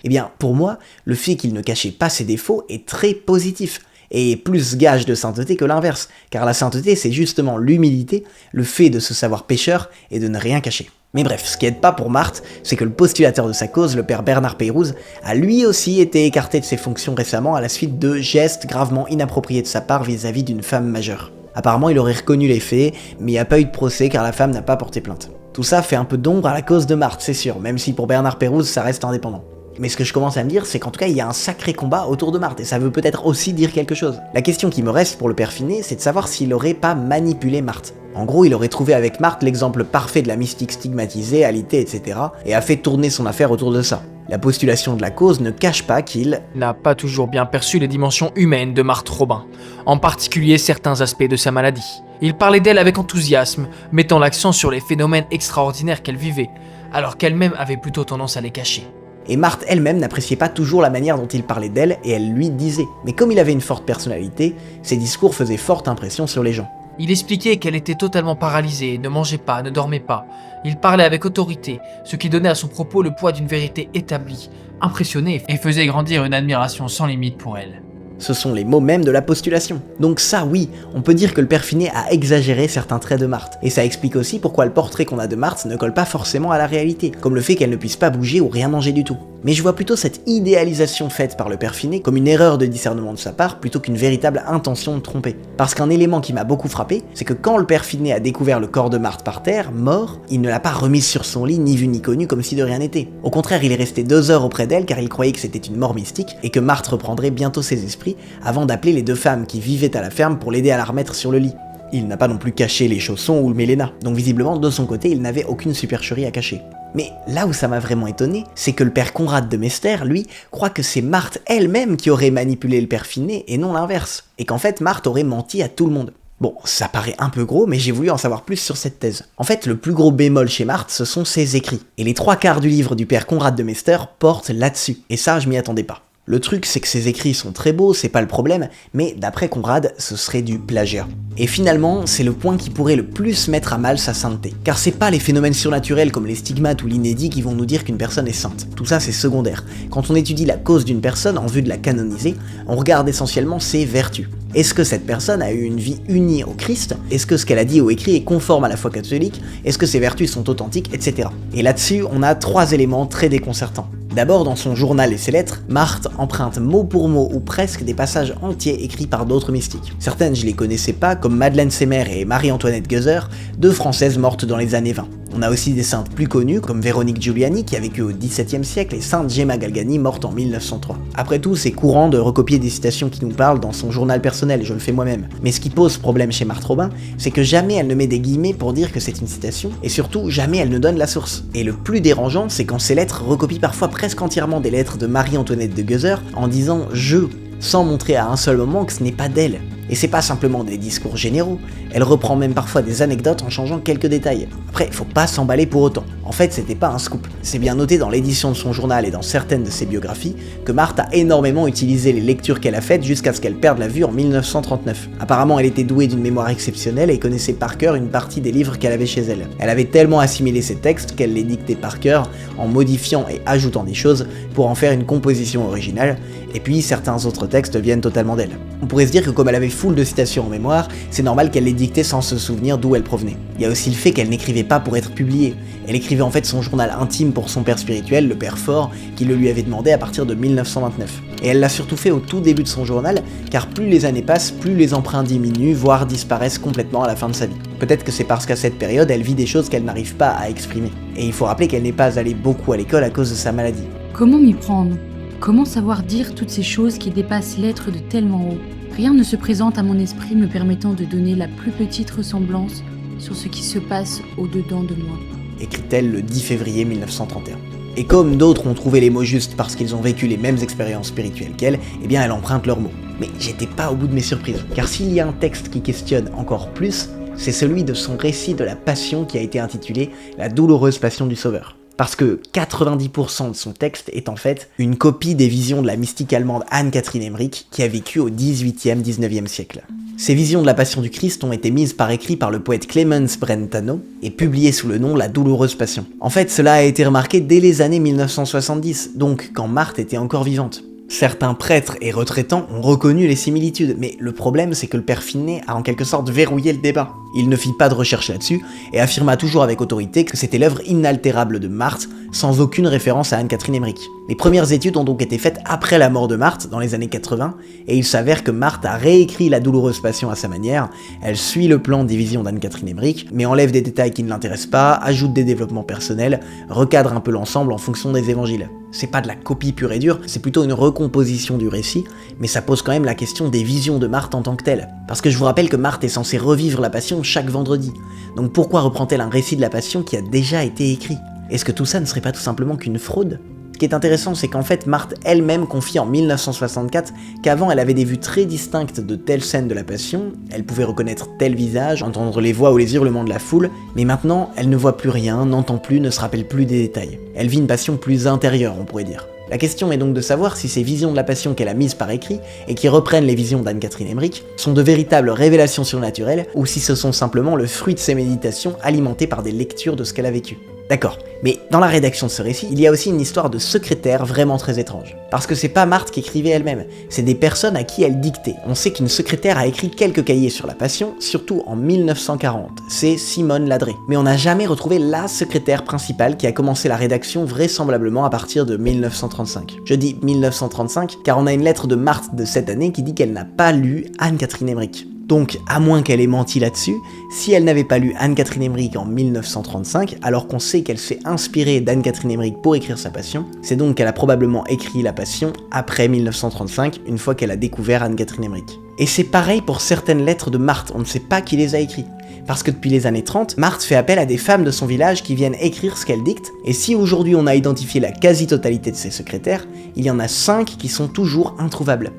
Eh bien, pour moi, le fait qu'il ne cachait pas ses défauts est très positif, et plus gage de sainteté que l'inverse, car la sainteté c'est justement l'humilité, le fait de se savoir pécheur et de ne rien cacher. Mais bref, ce qui aide pas pour Marthe, c'est que le postulateur de sa cause, le père Bernard Pérouse, a lui aussi été écarté de ses fonctions récemment à la suite de gestes gravement inappropriés de sa part vis-à-vis d'une femme majeure. Apparemment, il aurait reconnu les faits, mais il n'y a pas eu de procès car la femme n'a pas porté plainte. Tout ça fait un peu d'ombre à la cause de Marthe, c'est sûr, même si pour Bernard Pérouse, ça reste indépendant. Mais ce que je commence à me dire, c'est qu'en tout cas, il y a un sacré combat autour de Marthe, et ça veut peut-être aussi dire quelque chose. La question qui me reste pour le père Finet, c'est de savoir s'il aurait pas manipulé Marthe. En gros, il aurait trouvé avec Marthe l'exemple parfait de la mystique stigmatisée, alitée, etc., et a fait tourner son affaire autour de ça. La postulation de la cause ne cache pas qu'il n'a pas toujours bien perçu les dimensions humaines de Marthe Robin, en particulier certains aspects de sa maladie. Il parlait d'elle avec enthousiasme, mettant l'accent sur les phénomènes extraordinaires qu'elle vivait, alors qu'elle-même avait plutôt tendance à les cacher. Et Marthe elle-même n'appréciait pas toujours la manière dont il parlait d'elle et elle lui disait. Mais comme il avait une forte personnalité, ses discours faisaient forte impression sur les gens. Il expliquait qu'elle était totalement paralysée, ne mangeait pas, ne dormait pas. Il parlait avec autorité, ce qui donnait à son propos le poids d'une vérité établie, impressionnait et faisait grandir une admiration sans limite pour elle. Ce sont les mots mêmes de la postulation. Donc ça oui, on peut dire que le père Finet a exagéré certains traits de Marthe. Et ça explique aussi pourquoi le portrait qu'on a de Marthe ne colle pas forcément à la réalité, comme le fait qu'elle ne puisse pas bouger ou rien manger du tout. Mais je vois plutôt cette idéalisation faite par le père Finet comme une erreur de discernement de sa part plutôt qu'une véritable intention de tromper. Parce qu'un élément qui m'a beaucoup frappé, c'est que quand le père Finet a découvert le corps de Marthe par terre, mort, il ne l'a pas remise sur son lit ni vu ni connu comme si de rien n'était. Au contraire, il est resté 2 heures auprès d'elle car il croyait que c'était une mort mystique et que Marthe reprendrait bientôt ses esprits avant d'appeler les 2 femmes qui vivaient à la ferme pour l'aider à la remettre sur le lit. Il n'a pas non plus caché les chaussons ou le méléna, donc visiblement de son côté il n'avait aucune supercherie à cacher. Mais là où ça m'a vraiment étonné, c'est que le père Conrad de Mester, lui, croit que c'est Marthe elle-même qui aurait manipulé le père Finet et non l'inverse, et qu'en fait Marthe aurait menti à tout le monde. Bon, ça paraît un peu gros, mais j'ai voulu en savoir plus sur cette thèse. En fait, le plus gros bémol chez Marthe, ce sont ses écrits, et les 3/4 du livre du père Conrad de Mester portent là-dessus, et ça je m'y attendais pas. Le truc, c'est que ses écrits sont très beaux, c'est pas le problème, mais d'après Conrad, ce serait du plagiat. Et finalement, c'est le point qui pourrait le plus mettre à mal sa sainteté. Car c'est pas les phénomènes surnaturels comme les stigmates ou l'inédit qui vont nous dire qu'une personne est sainte. Tout ça, c'est secondaire. Quand on étudie la cause d'une personne en vue de la canoniser, on regarde essentiellement ses vertus. Est-ce que cette personne a eu une vie unie au Christ? Est-ce que ce qu'elle a dit ou écrit est conforme à la foi catholique? Est-ce que ses vertus sont authentiques, etc. Et là-dessus, on a 3 éléments très déconcertants. D'abord, dans son journal et ses lettres, Marthe emprunte mot pour mot ou presque des passages entiers écrits par d'autres mystiques. Certaines je les connaissais pas, comme Madeleine Sémer et Marie-Antoinette Gueuzer, 2 Françaises mortes dans les années 20. On a aussi des saintes plus connues, comme Véronique Giuliani qui a vécu au XVIIe siècle et Sainte Gemma Galgani morte en 1903. Après tout, c'est courant de recopier des citations qui nous parlent dans son journal personnel, je le fais moi-même. Mais ce qui pose problème chez Marthe Robin, c'est que jamais elle ne met des guillemets pour dire que c'est une citation, et surtout jamais elle ne donne la source. Et le plus dérangeant, c'est quand ces lettres recopient parfois presque entièrement des lettres de Marie-Antoinette de Gueuzer en disant « je », sans montrer à un seul moment que ce n'est pas d'elle. Et c'est pas simplement des discours généraux, elle reprend même parfois des anecdotes en changeant quelques détails. Après, faut pas s'emballer pour autant. En fait, c'était pas un scoop. C'est bien noté dans l'édition de son journal et dans certaines de ses biographies que Marthe a énormément utilisé les lectures qu'elle a faites jusqu'à ce qu'elle perde la vue en 1939. Apparemment, elle était douée d'une mémoire exceptionnelle et connaissait par cœur une partie des livres qu'elle avait chez elle. Elle avait tellement assimilé ces textes qu'elle les dictait par cœur en modifiant et ajoutant des choses pour en faire une composition originale, et puis certains autres textes viennent totalement d'elle. On pourrait se dire que comme elle avait foule de citations en mémoire, c'est normal qu'elle les dictait sans se souvenir d'où elles provenaient. Il y a aussi le fait qu'elle n'écrivait pas pour être publiée. Elle écrivait en fait son journal intime pour son père spirituel, le père Fort, qui le lui avait demandé à partir de 1929. Et elle l'a surtout fait au tout début de son journal, car plus les années passent, plus les emprunts diminuent, voire disparaissent complètement à la fin de sa vie. Peut-être que c'est parce qu'à cette période, elle vit des choses qu'elle n'arrive pas à exprimer. Et il faut rappeler qu'elle n'est pas allée beaucoup à l'école à cause de sa maladie. Comment m'y prendre? Comment savoir dire toutes ces choses qui dépassent l'être de tellement haut? Rien ne se présente à mon esprit me permettant de donner la plus petite ressemblance sur ce qui se passe au-dedans de moi. Écrit-elle le 10 février 1931. Et comme d'autres ont trouvé les mots justes parce qu'ils ont vécu les mêmes expériences spirituelles qu'elle, eh bien elle emprunte leurs mots. Mais j'étais pas au bout de mes surprises, car s'il y a un texte qui questionne encore plus, c'est celui de son récit de la Passion qui a été intitulé « La douloureuse Passion du Sauveur ». Parce que 90% de son texte est en fait une copie des visions de la mystique allemande Anne-Catherine Emmerich qui a vécu au 18e-19e siècle. Ces visions de la Passion du Christ ont été mises par écrit par le poète Clemens Brentano et publiées sous le nom La douloureuse Passion. En fait, cela a été remarqué dès les années 1970, donc quand Marthe était encore vivante. Certains prêtres et retraitants ont reconnu les similitudes, mais le problème c'est que le père Finet a en quelque sorte verrouillé le débat. Il ne fit pas de recherche là-dessus et affirma toujours avec autorité que c'était l'œuvre inaltérable de Marthe, sans aucune référence à Anne-Catherine Emmerich. Les premières études ont donc été faites après la mort de Marthe, dans les années 80, et il s'avère que Marthe a réécrit La douloureuse Passion à sa manière. Elle suit le plan des visions d'Anne-Catherine Emmerich, mais enlève des détails qui ne l'intéressent pas, ajoute des développements personnels, recadre un peu l'ensemble en fonction des évangiles. C'est pas de la copie pure et dure, c'est plutôt une recomposition du récit, mais ça pose quand même la question des visions de Marthe en tant que telle. Parce que je vous rappelle que Marthe est censée revivre la Passion chaque vendredi. Donc pourquoi reprend-elle un récit de la Passion qui a déjà été écrit? Est-ce que tout ça ne serait pas tout simplement qu'une fraude? qui est intéressant, c'est qu'en fait, Marthe elle-même confie en 1964 qu'avant elle avait des vues très distinctes de telles scènes de la Passion, elle pouvait reconnaître tel visage, entendre les voix ou les hurlements de la foule, mais maintenant, elle ne voit plus rien, n'entend plus, ne se rappelle plus des détails. Elle vit une passion plus intérieure, on pourrait dire. La question est donc de savoir si ces visions de la Passion qu'elle a mises par écrit, et qui reprennent les visions d'Anne-Catherine Emmerich, sont de véritables révélations surnaturelles, ou si ce sont simplement le fruit de ses méditations alimentées par des lectures de ce qu'elle a vécu. D'accord, mais dans la rédaction de ce récit, il y a aussi une histoire de secrétaire vraiment très étrange. Parce que c'est pas Marthe qui écrivait elle-même, c'est des personnes à qui elle dictait. On sait qu'une secrétaire a écrit quelques cahiers sur la Passion, surtout en 1940, c'est Simone Ladré. Mais on n'a jamais retrouvé la secrétaire principale qui a commencé la rédaction vraisemblablement à partir de 1935. Je dis 1935 car on a une lettre de Marthe de cette année qui dit qu'elle n'a pas lu Anne-Catherine Emmerich. Donc, à moins qu'elle ait menti là-dessus, si elle n'avait pas lu Anne-Catherine Emmerich en 1935, alors qu'on sait qu'elle s'est inspirée d'Anne-Catherine Emmerich pour écrire sa Passion, c'est donc qu'elle a probablement écrit la Passion après 1935, une fois qu'elle a découvert Anne-Catherine Emmerich. Et c'est pareil pour certaines lettres de Marthe, on ne sait pas qui les a écrites. Parce que depuis les années 30, Marthe fait appel à des femmes de son village qui viennent écrire ce qu'elle dicte, et si aujourd'hui on a identifié la quasi-totalité de ses secrétaires, il y en a 5 qui sont toujours introuvables.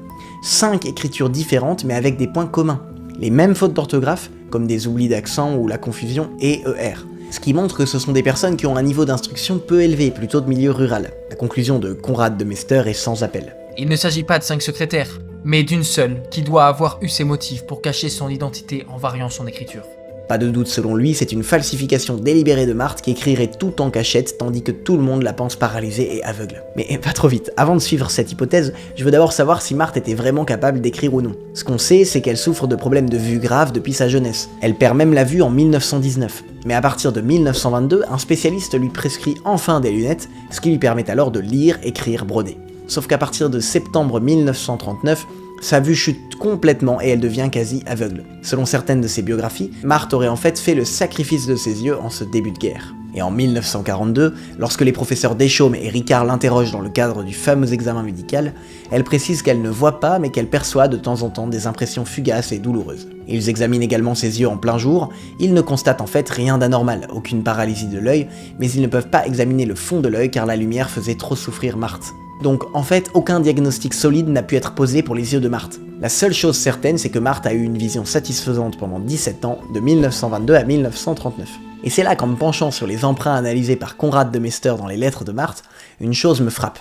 5 écritures différentes mais avec des points communs. Les mêmes fautes d'orthographe, comme des oublis d'accent ou la confusion EER. Ce qui montre que ce sont des personnes qui ont un niveau d'instruction peu élevé, plutôt de milieu rural. La conclusion de Conrad de Mester est sans appel. Il ne s'agit pas de 5 secrétaires, mais d'une seule qui doit avoir eu ses motifs pour cacher son identité en variant son écriture. Pas de doute selon lui, c'est une falsification délibérée de Marthe qui écrirait tout en cachette tandis que tout le monde la pense paralysée et aveugle. Mais pas trop vite, avant de suivre cette hypothèse, je veux d'abord savoir si Marthe était vraiment capable d'écrire ou non. Ce qu'on sait, c'est qu'elle souffre de problèmes de vue graves depuis sa jeunesse. Elle perd même la vue en 1919. Mais à partir de 1922, un spécialiste lui prescrit enfin des lunettes, ce qui lui permet alors de lire, écrire, broder. Sauf qu'à partir de septembre 1939, sa vue chute complètement et elle devient quasi aveugle. Selon certaines de ses biographies, Marthe aurait en fait fait le sacrifice de ses yeux en ce début de guerre. Et en 1942, lorsque les professeurs Deschaumes et Ricard l'interrogent dans le cadre du fameux examen médical, elle précise qu'elle ne voit pas mais qu'elle perçoit de temps en temps des impressions fugaces et douloureuses. Ils examinent également ses yeux en plein jour, ils ne constatent en fait rien d'anormal, aucune paralysie de l'œil, mais ils ne peuvent pas examiner le fond de l'œil car la lumière faisait trop souffrir Marthe. Donc en fait, aucun diagnostic solide n'a pu être posé pour les yeux de Marthe. La seule chose certaine, c'est que Marthe a eu une vision satisfaisante pendant 17 ans, de 1922 à 1939. Et c'est là qu'en me penchant sur les emprunts analysés par Conrad de Mester dans les lettres de Marthe, une chose me frappe.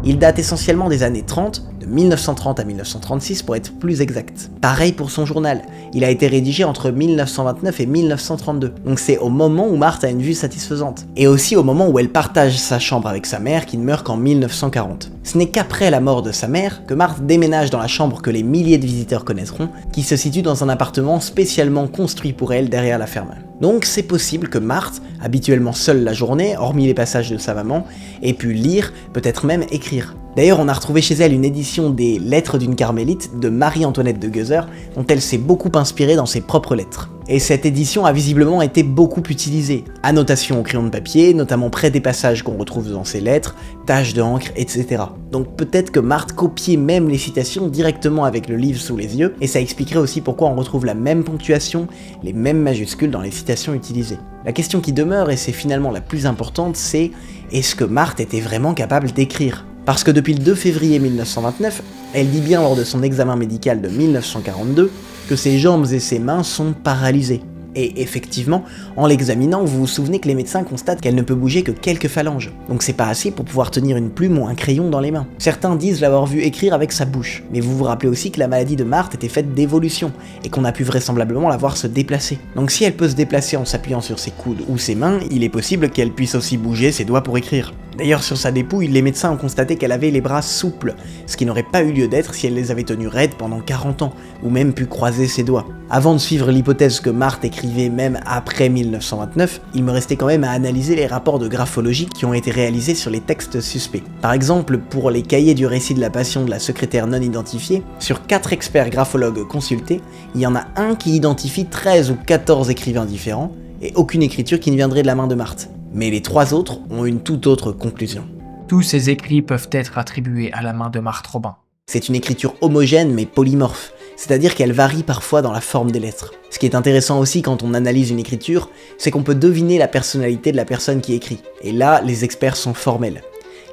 Il date essentiellement des années 30, de 1930 à 1936 pour être plus exact. Pareil pour son journal, il a été rédigé entre 1929 et 1932, donc c'est au moment où Marthe a une vue satisfaisante. Et aussi au moment où elle partage sa chambre avec sa mère qui ne meurt qu'en 1940. Ce n'est qu'après la mort de sa mère que Marthe déménage dans la chambre que les milliers de visiteurs connaîtront, qui se situe dans un appartement spécialement construit pour elle derrière la ferme. Donc c'est possible que Marthe, habituellement seule la journée, hormis les passages de sa maman, ait pu lire, peut-être même écrire. D'ailleurs, on a retrouvé chez elle une édition des Lettres d'une Carmélite de Marie-Antoinette de Gueuser, dont elle s'est beaucoup inspirée dans ses propres lettres. Et cette édition a visiblement été beaucoup utilisée. Annotations au crayon de papier, notamment près des passages qu'on retrouve dans ses lettres, taches d'encre, etc. Donc peut-être que Marthe copiait même les citations directement avec le livre sous les yeux, et ça expliquerait aussi pourquoi on retrouve la même ponctuation, les mêmes majuscules dans les citations utilisées. La question qui demeure, et c'est finalement la plus importante, c'est est-ce que Marthe était vraiment capable d'écrire ? Parce que depuis le 2 février 1929, elle dit bien lors de son examen médical de 1942 que ses jambes et ses mains sont paralysées. Et effectivement, en l'examinant, vous vous souvenez que les médecins constatent qu'elle ne peut bouger que quelques phalanges. Donc c'est pas assez pour pouvoir tenir une plume ou un crayon dans les mains. Certains disent l'avoir vue écrire avec sa bouche. Mais vous vous rappelez aussi que la maladie de Marthe était faite d'évolution, et qu'on a pu vraisemblablement la voir se déplacer. Donc si elle peut se déplacer en s'appuyant sur ses coudes ou ses mains, il est possible qu'elle puisse aussi bouger ses doigts pour écrire. D'ailleurs, sur sa dépouille, les médecins ont constaté qu'elle avait les bras souples, ce qui n'aurait pas eu lieu d'être si elle les avait tenus raides pendant 40 ans, ou même pu croiser ses doigts. Avant de suivre l'hypothèse que Marthe écrivait même après 1929, il me restait quand même à analyser les rapports de graphologie qui ont été réalisés sur les textes suspects. Par exemple, pour les cahiers du récit de la Passion de la secrétaire non identifiée, sur 4 experts graphologues consultés, il y en a un qui identifie 13 ou 14 écrivains différents, et aucune écriture qui ne viendrait de la main de Marthe. Mais les 3 autres ont une toute autre conclusion. Tous ces écrits peuvent être attribués à la main de Marthe Robin. C'est une écriture homogène mais polymorphe, c'est-à-dire qu'elle varie parfois dans la forme des lettres. Ce qui est intéressant aussi quand on analyse une écriture, c'est qu'on peut deviner la personnalité de la personne qui écrit. Et là, les experts sont formels.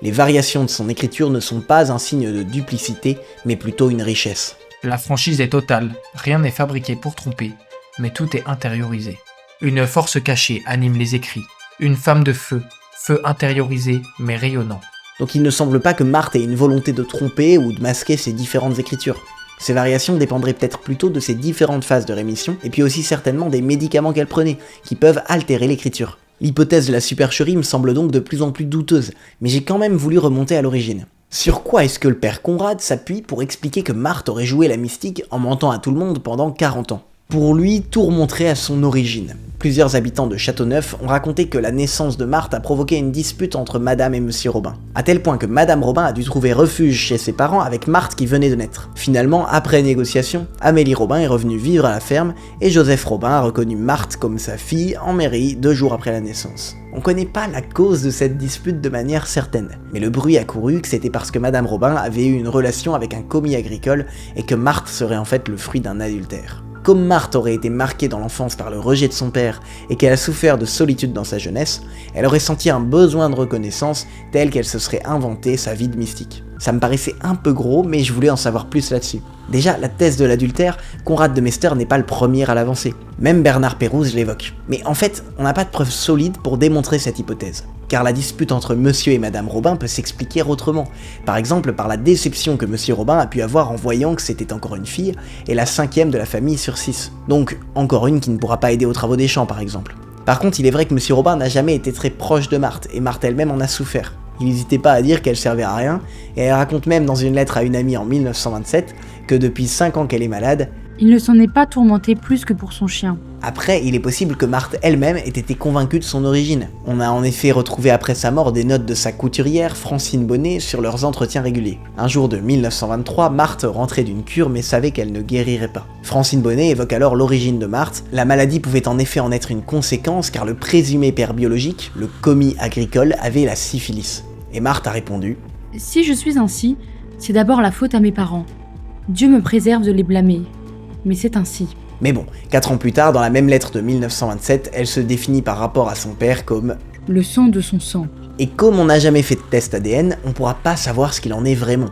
Les variations de son écriture ne sont pas un signe de duplicité, mais plutôt une richesse. La franchise est totale, rien n'est fabriqué pour tromper, mais tout est intériorisé. Une force cachée anime les écrits. Une femme de feu, feu intériorisé mais rayonnant. Donc il ne semble pas que Marthe ait une volonté de tromper ou de masquer ses différentes écritures. Ces variations dépendraient peut-être plutôt de ses différentes phases de rémission, et puis aussi certainement des médicaments qu'elle prenait, qui peuvent altérer l'écriture. L'hypothèse de la supercherie me semble donc de plus en plus douteuse, mais j'ai quand même voulu remonter à l'origine. Sur quoi est-ce que le père Conrad s'appuie pour expliquer que Marthe aurait joué la mystique en mentant à tout le monde pendant 40 ans ? Pour lui, tout remonterait à son origine. Plusieurs habitants de Châteauneuf ont raconté que la naissance de Marthe a provoqué une dispute entre Madame et Monsieur Robin, à tel point que Madame Robin a dû trouver refuge chez ses parents avec Marthe qui venait de naître. Finalement, après négociation, Amélie Robin est revenue vivre à la ferme et Joseph Robin a reconnu Marthe comme sa fille en mairie 2 jours après la naissance. On connaît pas la cause de cette dispute de manière certaine, mais le bruit a couru que c'était parce que Madame Robin avait eu une relation avec un commis agricole et que Marthe serait en fait le fruit d'un adultère. Comme Marthe aurait été marquée dans l'enfance par le rejet de son père et qu'elle a souffert de solitude dans sa jeunesse, elle aurait senti un besoin de reconnaissance tel qu'elle se serait inventé sa vie de mystique. Ça me paraissait un peu gros, mais je voulais en savoir plus là-dessus. Déjà, la thèse de l'adultère, Conrad de Mester n'est pas le premier à l'avancer. Même Bernard Pérouse l'évoque. Mais en fait, on n'a pas de preuves solides pour démontrer cette hypothèse. Car la dispute entre Monsieur et Madame Robin peut s'expliquer autrement. Par exemple, par la déception que Monsieur Robin a pu avoir en voyant que c'était encore une fille, et la 5e de la famille sur 6. Donc, encore une qui ne pourra pas aider aux travaux des champs, par exemple. Par contre, il est vrai que Monsieur Robin n'a jamais été très proche de Marthe, et Marthe elle-même en a souffert. Il n'hésitait pas à dire qu'elle servait à rien, et elle raconte même dans une lettre à une amie en 1927 que depuis 5 ans qu'elle est malade, Il ne s'en est pas tourmenté plus que pour son chien. Après, il est possible que Marthe elle-même ait été convaincue de son origine. On a en effet retrouvé après sa mort des notes de sa couturière, Francine Bonnet, sur leurs entretiens réguliers. Un jour de 1923, Marthe rentrait d'une cure mais savait qu'elle ne guérirait pas. Francine Bonnet évoque alors l'origine de Marthe. La maladie pouvait en effet en être une conséquence car le présumé père biologique, le commis agricole, avait la syphilis. Et Marthe a répondu « Si je suis ainsi, c'est d'abord la faute à mes parents. Dieu me préserve de les blâmer. Mais c'est ainsi. » Mais bon, 4 ans plus tard, dans la même lettre de 1927, elle se définit par rapport à son père comme « Le sang de son sang. » Et comme on n'a jamais fait de test ADN, on pourra pas savoir ce qu'il en est vraiment.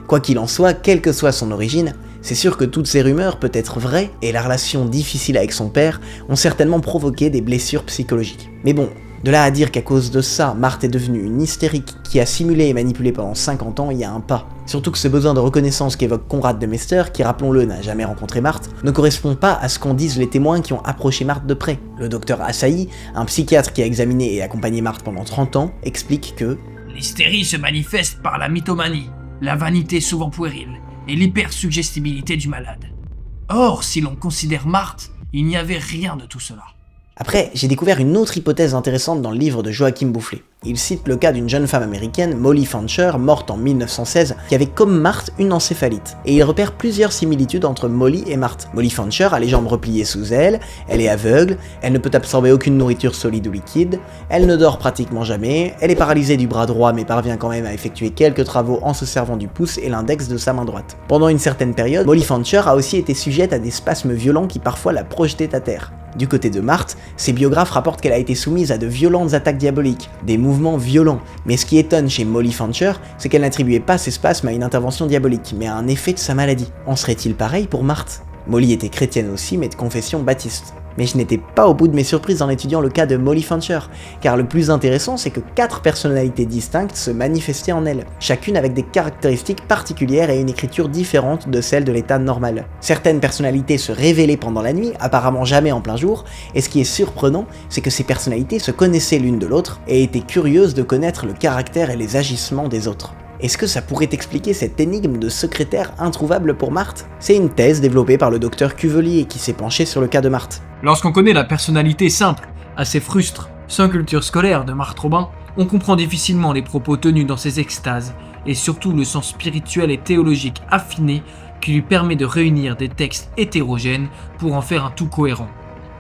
Quoi qu'il en soit, quelle que soit son origine, c'est sûr que toutes ces rumeurs peuvent être vraies, et la relation difficile avec son père ont certainement provoqué des blessures psychologiques. Mais bon, de là à dire qu'à cause de ça, Marthe est devenue une hystérique qui a simulé et manipulé pendant 50 ans, il y a un pas. Surtout que ce besoin de reconnaissance qu'évoque Conrad de Mester, qui rappelons-le n'a jamais rencontré Marthe, ne correspond pas à ce qu'en disent les témoins qui ont approché Marthe de près. Le docteur Assaï, un psychiatre qui a examiné et accompagné Marthe pendant 30 ans, explique que l'hystérie se manifeste par la mythomanie, la vanité souvent puérile et l'hypersuggestibilité du malade. Or, si l'on considère Marthe, il n'y avait rien de tout cela. Après, j'ai découvert une autre hypothèse intéressante dans le livre de Joachim Boufflet. Il cite le cas d'une jeune femme américaine, Molly Fancher, morte en 1916, qui avait comme Marthe une encéphalite. Et il repère plusieurs similitudes entre Molly et Marthe. Molly Fancher a les jambes repliées sous elle est aveugle, elle ne peut absorber aucune nourriture solide ou liquide, elle ne dort pratiquement jamais, elle est paralysée du bras droit mais parvient quand même à effectuer quelques travaux en se servant du pouce et l'index de sa main droite. Pendant une certaine période, Molly Fancher a aussi été sujette à des spasmes violents qui parfois la projetaient à terre. Du côté de Marthe, ses biographes rapportent qu'elle a été soumise à de violentes attaques diaboliques, des mouvements violents. Mais ce qui étonne chez Molly Fancher, c'est qu'elle n'attribuait pas ces spasmes à une intervention diabolique, mais à un effet de sa maladie. En serait-il pareil pour Marthe ? Molly était chrétienne aussi, mais de confession baptiste. Mais je n'étais pas au bout de mes surprises en étudiant le cas de Molly Fancher, car le plus intéressant c'est que 4 personnalités distinctes se manifestaient en elle, chacune avec des caractéristiques particulières et une écriture différente de celle de l'état normal. Certaines personnalités se révélaient pendant la nuit, apparemment jamais en plein jour, et ce qui est surprenant, c'est que ces personnalités se connaissaient l'une de l'autre et étaient curieuses de connaître le caractère et les agissements des autres. Est-ce que ça pourrait expliquer cette énigme de secrétaire introuvable pour Marthe ? C'est une thèse développée par le docteur Cuvelier qui s'est penché sur le cas de Marthe. Lorsqu'on connaît la personnalité simple, assez frustre, sans culture scolaire de Marthe Robin, on comprend difficilement les propos tenus dans ses extases, et surtout le sens spirituel et théologique affiné qui lui permet de réunir des textes hétérogènes pour en faire un tout cohérent.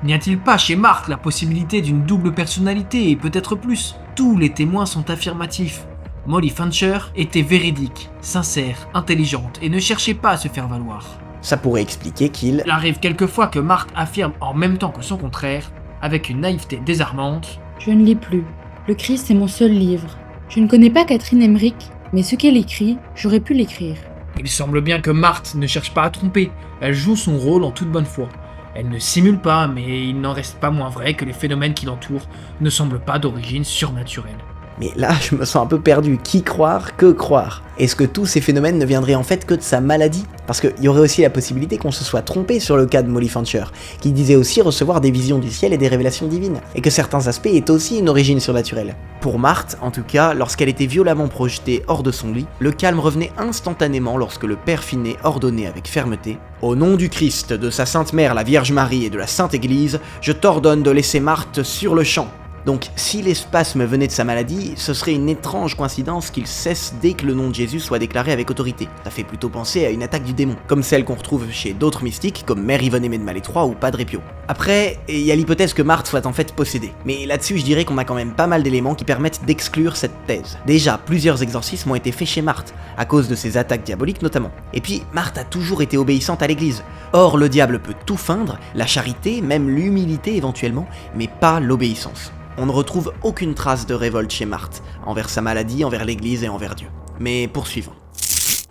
N'y a-t-il pas chez Marthe la possibilité d'une double personnalité et peut-être plus ? Tous les témoins sont affirmatifs. Molly Fancher était véridique, sincère, intelligente et ne cherchait pas à se faire valoir. Ça pourrait expliquer qu'il arrive quelquefois que Marthe affirme en même temps que son contraire, avec une naïveté désarmante. Je ne lis plus. Le Christ est mon seul livre. Je ne connais pas Catherine Emmerich, mais ce qu'elle écrit, j'aurais pu l'écrire. Il semble bien que Marthe ne cherche pas à tromper, elle joue son rôle en toute bonne foi. Elle ne simule pas, mais il n'en reste pas moins vrai que les phénomènes qui l'entourent ne semblent pas d'origine surnaturelle. Mais là, je me sens un peu perdu. Qui croire, que croire? Est-ce que tous ces phénomènes ne viendraient en fait que de sa maladie? Parce qu'il y aurait aussi la possibilité qu'on se soit trompé sur le cas de Molly Fancher, qui disait aussi recevoir des visions du ciel et des révélations divines, et que certains aspects aient aussi une origine surnaturelle. Pour Marthe, en tout cas, lorsqu'elle était violemment projetée hors de son lit, le calme revenait instantanément lorsque le Père Finet ordonnait avec fermeté « Au nom du Christ, de sa Sainte Mère la Vierge Marie et de la Sainte Église, je t'ordonne de laisser Marthe sur le champ. » Donc, si les spasmes venaient de sa maladie, ce serait une étrange coïncidence qu'il cesse dès que le nom de Jésus soit déclaré avec autorité. Ça fait plutôt penser à une attaque du démon, comme celle qu'on retrouve chez d'autres mystiques comme Mère Yvonne Aimée de Malétroit ou Padre Pio. Après, il y a l'hypothèse que Marthe soit en fait possédée, mais là-dessus je dirais qu'on a quand même pas mal d'éléments qui permettent d'exclure cette thèse. Déjà, plusieurs exorcismes ont été faits chez Marthe, à cause de ses attaques diaboliques notamment. Et puis, Marthe a toujours été obéissante à l'église. Or, le diable peut tout feindre, la charité, même l'humilité éventuellement, mais pas l'obéissance. On ne retrouve aucune trace de révolte chez Marthe, envers sa maladie, envers l'église et envers Dieu. Mais poursuivons.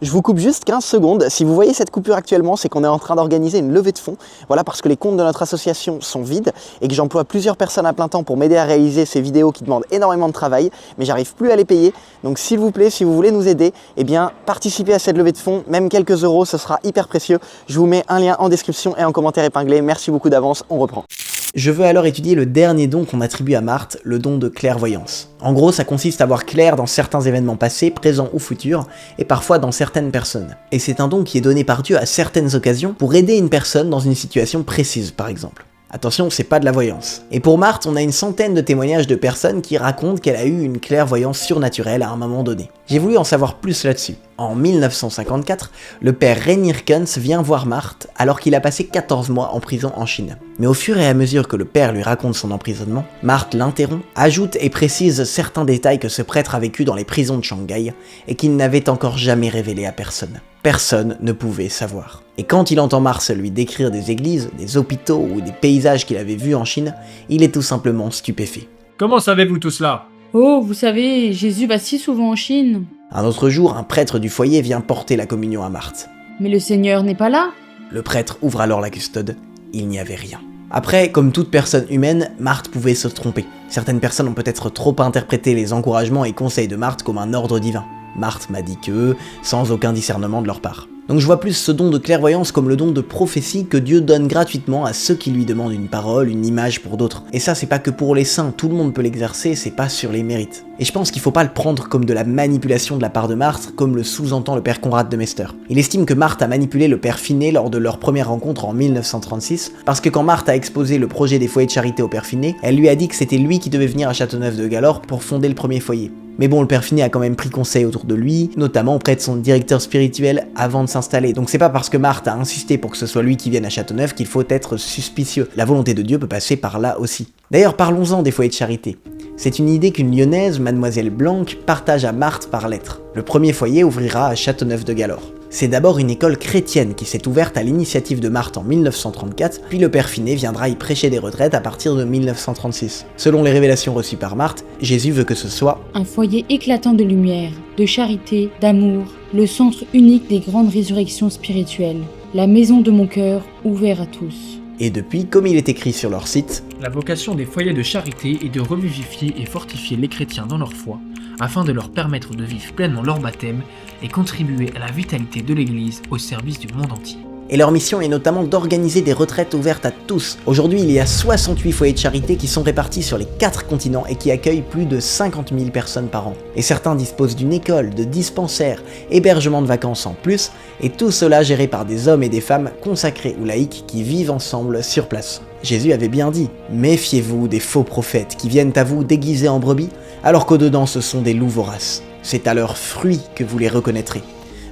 Je vous coupe juste 15 secondes. Si vous voyez cette coupure actuellement, c'est qu'on est en train d'organiser une levée de fonds. Voilà, parce que les comptes de notre association sont vides et que j'emploie plusieurs personnes à plein temps pour m'aider à réaliser ces vidéos qui demandent énormément de travail, mais j'arrive plus à les payer. Donc s'il vous plaît, si vous voulez nous aider, eh bien participez à cette levée de fonds, même quelques euros, ce sera hyper précieux. Je vous mets un lien en description et en commentaire épinglé. Merci beaucoup d'avance, on reprend. Je veux alors étudier le dernier don qu'on attribue à Marthe, le don de clairvoyance. En gros, ça consiste à voir clair dans certains événements passés, présents ou futurs, et parfois dans certaines personnes. Et c'est un don qui est donné par Dieu à certaines occasions pour aider une personne dans une situation précise, par exemple. Attention, c'est pas de la voyance. Et pour Marthe, on a une centaine de témoignages de personnes qui racontent qu'elle a eu une clairvoyance surnaturelle à un moment donné. J'ai voulu en savoir plus là-dessus. En 1954, le père Rainier Kunz vient voir Marthe alors qu'il a passé 14 mois en prison en Chine. Mais au fur et à mesure que le père lui raconte son emprisonnement, Marthe l'interrompt, ajoute et précise certains détails que ce prêtre a vécu dans les prisons de Shanghai et qu'il n'avait encore jamais révélés à personne. Personne ne pouvait savoir. Et quand il entend Marthe lui décrire des églises, des hôpitaux ou des paysages qu'il avait vus en Chine, il est tout simplement stupéfait. Comment savez-vous tout cela? Oh, vous savez, Jésus va si souvent en Chine. Un autre jour, un prêtre du foyer vient porter la communion à Marthe. Mais le Seigneur n'est pas là. Le prêtre ouvre alors la custode, il n'y avait rien. Après, comme toute personne humaine, Marthe pouvait se tromper. Certaines personnes ont peut-être trop interprété les encouragements et conseils de Marthe comme un ordre divin. Marthe m'a dit que, sans aucun discernement de leur part. Donc je vois plus ce don de clairvoyance comme le don de prophétie que Dieu donne gratuitement à ceux qui lui demandent une parole, une image pour d'autres. Et ça, c'est pas que pour les saints, tout le monde peut l'exercer, c'est pas sur les mérites. Et je pense qu'il faut pas le prendre comme de la manipulation de la part de Marthe, comme le sous-entend le père Conrad de Mester. Il estime que Marthe a manipulé le père Finet lors de leur première rencontre en 1936, parce que quand Marthe a exposé le projet des foyers de charité au père Finet, elle lui a dit que c'était lui qui devait venir à Châteauneuf-de-Galorre pour fonder le premier foyer. Mais bon, le père Finet a quand même pris conseil autour de lui, notamment auprès de son directeur spirituel avant de s'installer. Donc c'est pas parce que Marthe a insisté pour que ce soit lui qui vienne à Châteauneuf qu'il faut être suspicieux. La volonté de Dieu peut passer par là aussi. D'ailleurs, parlons-en des foyers de charité. C'est une idée qu'une lyonnaise, Mademoiselle Blanc, partage à Marthe par lettre. Le premier foyer ouvrira à Châteauneuf-de-Galorre. C'est d'abord une école chrétienne qui s'est ouverte à l'initiative de Marthe en 1934, puis le père Finet viendra y prêcher des retraites à partir de 1936. Selon les révélations reçues par Marthe, Jésus veut que ce soit un foyer éclatant de lumière, de charité, d'amour, le centre unique des grandes résurrections spirituelles, la maison de mon cœur ouverte à tous. Et depuis, comme il est écrit sur leur site, la vocation des foyers de charité est de revivifier et fortifier les chrétiens dans leur foi, afin de leur permettre de vivre pleinement leur baptême et contribuer à la vitalité de l'Église au service du monde entier. Et leur mission est notamment d'organiser des retraites ouvertes à tous. Aujourd'hui, il y a 68 foyers de charité qui sont répartis sur les 4 continents et qui accueillent plus de 50 000 personnes par an. Et certains disposent d'une école, de dispensaires, hébergement de vacances en plus, et tout cela géré par des hommes et des femmes consacrés ou laïcs qui vivent ensemble sur place. Jésus avait bien dit « Méfiez-vous des faux prophètes qui viennent à vous déguisés en brebis, alors qu'au-dedans ce sont des loups voraces. C'est à leurs fruits que vous les reconnaîtrez. »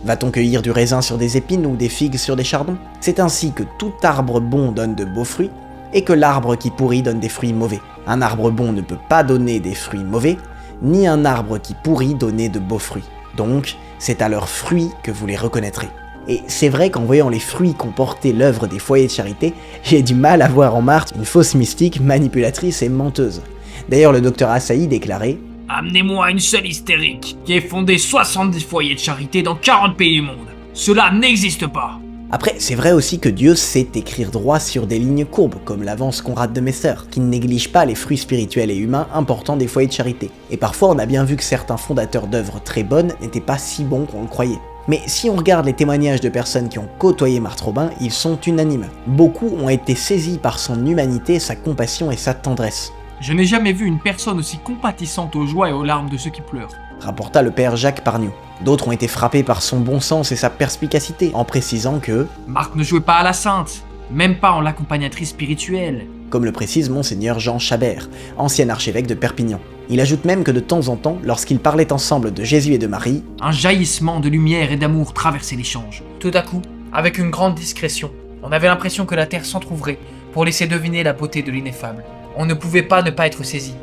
Va-t-on cueillir du raisin sur des épines ou des figues sur des chardons? C'est ainsi que tout arbre bon donne de beaux fruits, et que l'arbre qui pourrit donne des fruits mauvais. Un arbre bon ne peut pas donner des fruits mauvais, ni un arbre qui pourrit donner de beaux fruits. Donc, c'est à leurs fruits que vous les reconnaîtrez. Et c'est vrai qu'en voyant les fruits qu'ont porté l'œuvre des foyers de charité, j'ai du mal à voir en Marthe une fausse mystique, manipulatrice et menteuse. D'ailleurs, le docteur Assaï déclarait « Amenez-moi une seule hystérique qui ait fondé 70 foyers de charité dans 40 pays du monde. Cela n'existe pas. Après, c'est vrai aussi que Dieu sait écrire droit sur des lignes courbes, comme l'avance Conrad de Messer, qui ne néglige pas les fruits spirituels et humains importants des foyers de charité. Et parfois, on a bien vu que certains fondateurs d'œuvres très bonnes n'étaient pas si bons qu'on le croyait. Mais si on regarde les témoignages de personnes qui ont côtoyé Marthe Robin, ils sont unanimes. Beaucoup ont été saisis par son humanité, sa compassion et sa tendresse. Je n'ai jamais vu une personne aussi compatissante aux joies et aux larmes de ceux qui pleurent. Rapporta le père Jacques Pargnoux. D'autres ont été frappés par son bon sens et sa perspicacité, en précisant que Marthe ne jouait pas à la sainte, même pas en l'accompagnatrice spirituelle. Comme le précise monseigneur Jean Chabert, ancien archevêque de Perpignan. Il ajoute même que de temps en temps, lorsqu'ils parlaient ensemble de Jésus et de Marie, un jaillissement de lumière et d'amour traversait l'échange. Tout à coup, avec une grande discrétion, on avait l'impression que la terre s'entr'ouvrait pour laisser deviner la beauté de l'ineffable. On ne pouvait pas ne pas être saisi.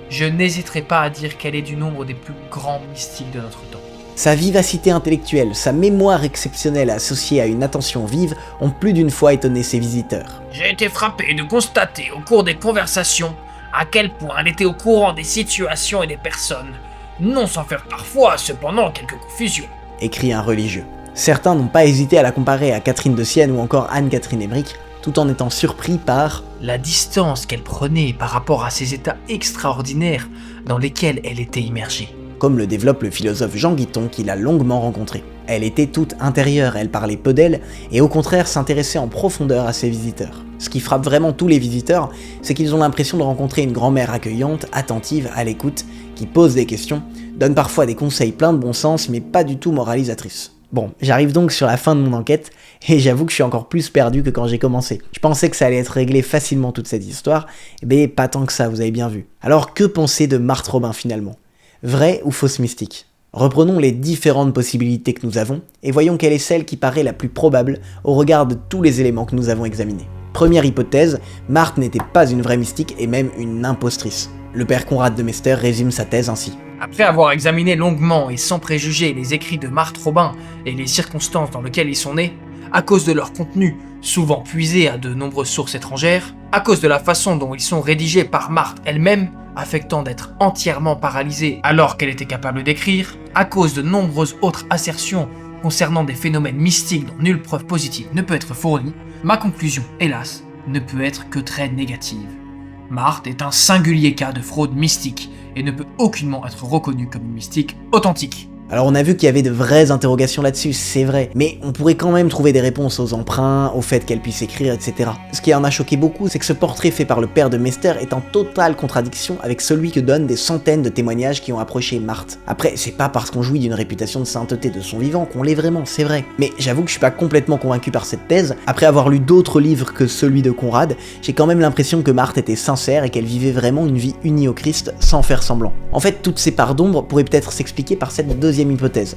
Je n'hésiterai pas à dire qu'elle est du nombre des plus grands mystiques de notre temps. Sa vivacité intellectuelle, sa mémoire exceptionnelle associée à une attention vive ont plus d'une fois étonné ses visiteurs. J'ai été frappé de constater au cours des conversations à quel point elle était au courant des situations et des personnes, non sans faire parfois cependant quelques confusions. Écrit un religieux. Certains n'ont pas hésité à la comparer à Catherine de Sienne ou encore Anne-Catherine Emmerich, tout en étant surpris par la distance qu'elle prenait par rapport à ces états extraordinaires dans lesquels elle était immergée. Comme le développe le philosophe Jean Guiton qui l'a longuement rencontré. Elle était toute intérieure, elle parlait peu d'elle, et au contraire s'intéressait en profondeur à ses visiteurs. Ce qui frappe vraiment tous les visiteurs, c'est qu'ils ont l'impression de rencontrer une grand-mère accueillante, attentive, à l'écoute, qui pose des questions, donne parfois des conseils pleins de bon sens, mais pas du tout moralisatrices. Bon, j'arrive donc sur la fin de mon enquête, et j'avoue que je suis encore plus perdu que quand j'ai commencé. Je pensais que ça allait être réglé facilement toute cette histoire, mais pas tant que ça, vous avez bien vu. Alors que penser de Marthe Robin finalement ? Vraie ou fausse mystique ? Reprenons les différentes possibilités que nous avons, et voyons quelle est celle qui paraît la plus probable au regard de tous les éléments que nous avons examinés. Première hypothèse, Marthe n'était pas une vraie mystique et même une impostrice. Le père Conrad de Mester résume sa thèse ainsi. Après avoir examiné longuement et sans préjugés les écrits de Marthe Robin et les circonstances dans lesquelles ils sont nés, à cause de leur contenu, souvent puisé à de nombreuses sources étrangères, à cause de la façon dont ils sont rédigés par Marthe elle-même, affectant d'être entièrement paralysée alors qu'elle était capable d'écrire, à cause de nombreuses autres assertions concernant des phénomènes mystiques dont nulle preuve positive ne peut être fournie, ma conclusion, hélas, ne peut être que très négative. Marthe est un singulier cas de fraude mystique et ne peut aucunement être reconnue comme une mystique authentique. Alors on a vu qu'il y avait de vraies interrogations là-dessus, c'est vrai, mais on pourrait quand même trouver des réponses aux emprunts, au fait qu'elle puisse écrire, etc. Ce qui en a choqué beaucoup, c'est que ce portrait fait par le père de Mester est en totale contradiction avec celui que donnent des centaines de témoignages qui ont approché Marthe. Après, c'est pas parce qu'on jouit d'une réputation de sainteté de son vivant qu'on l'est vraiment, c'est vrai. Mais j'avoue que je suis pas complètement convaincu par cette thèse. Après avoir lu d'autres livres que celui de Conrad, j'ai quand même l'impression que Marthe était sincère et qu'elle vivait vraiment une vie unie au Christ sans faire semblant. En fait, toutes ces parts d'ombre pourraient peut-être s'expliquer par cette deuxième hypothèse.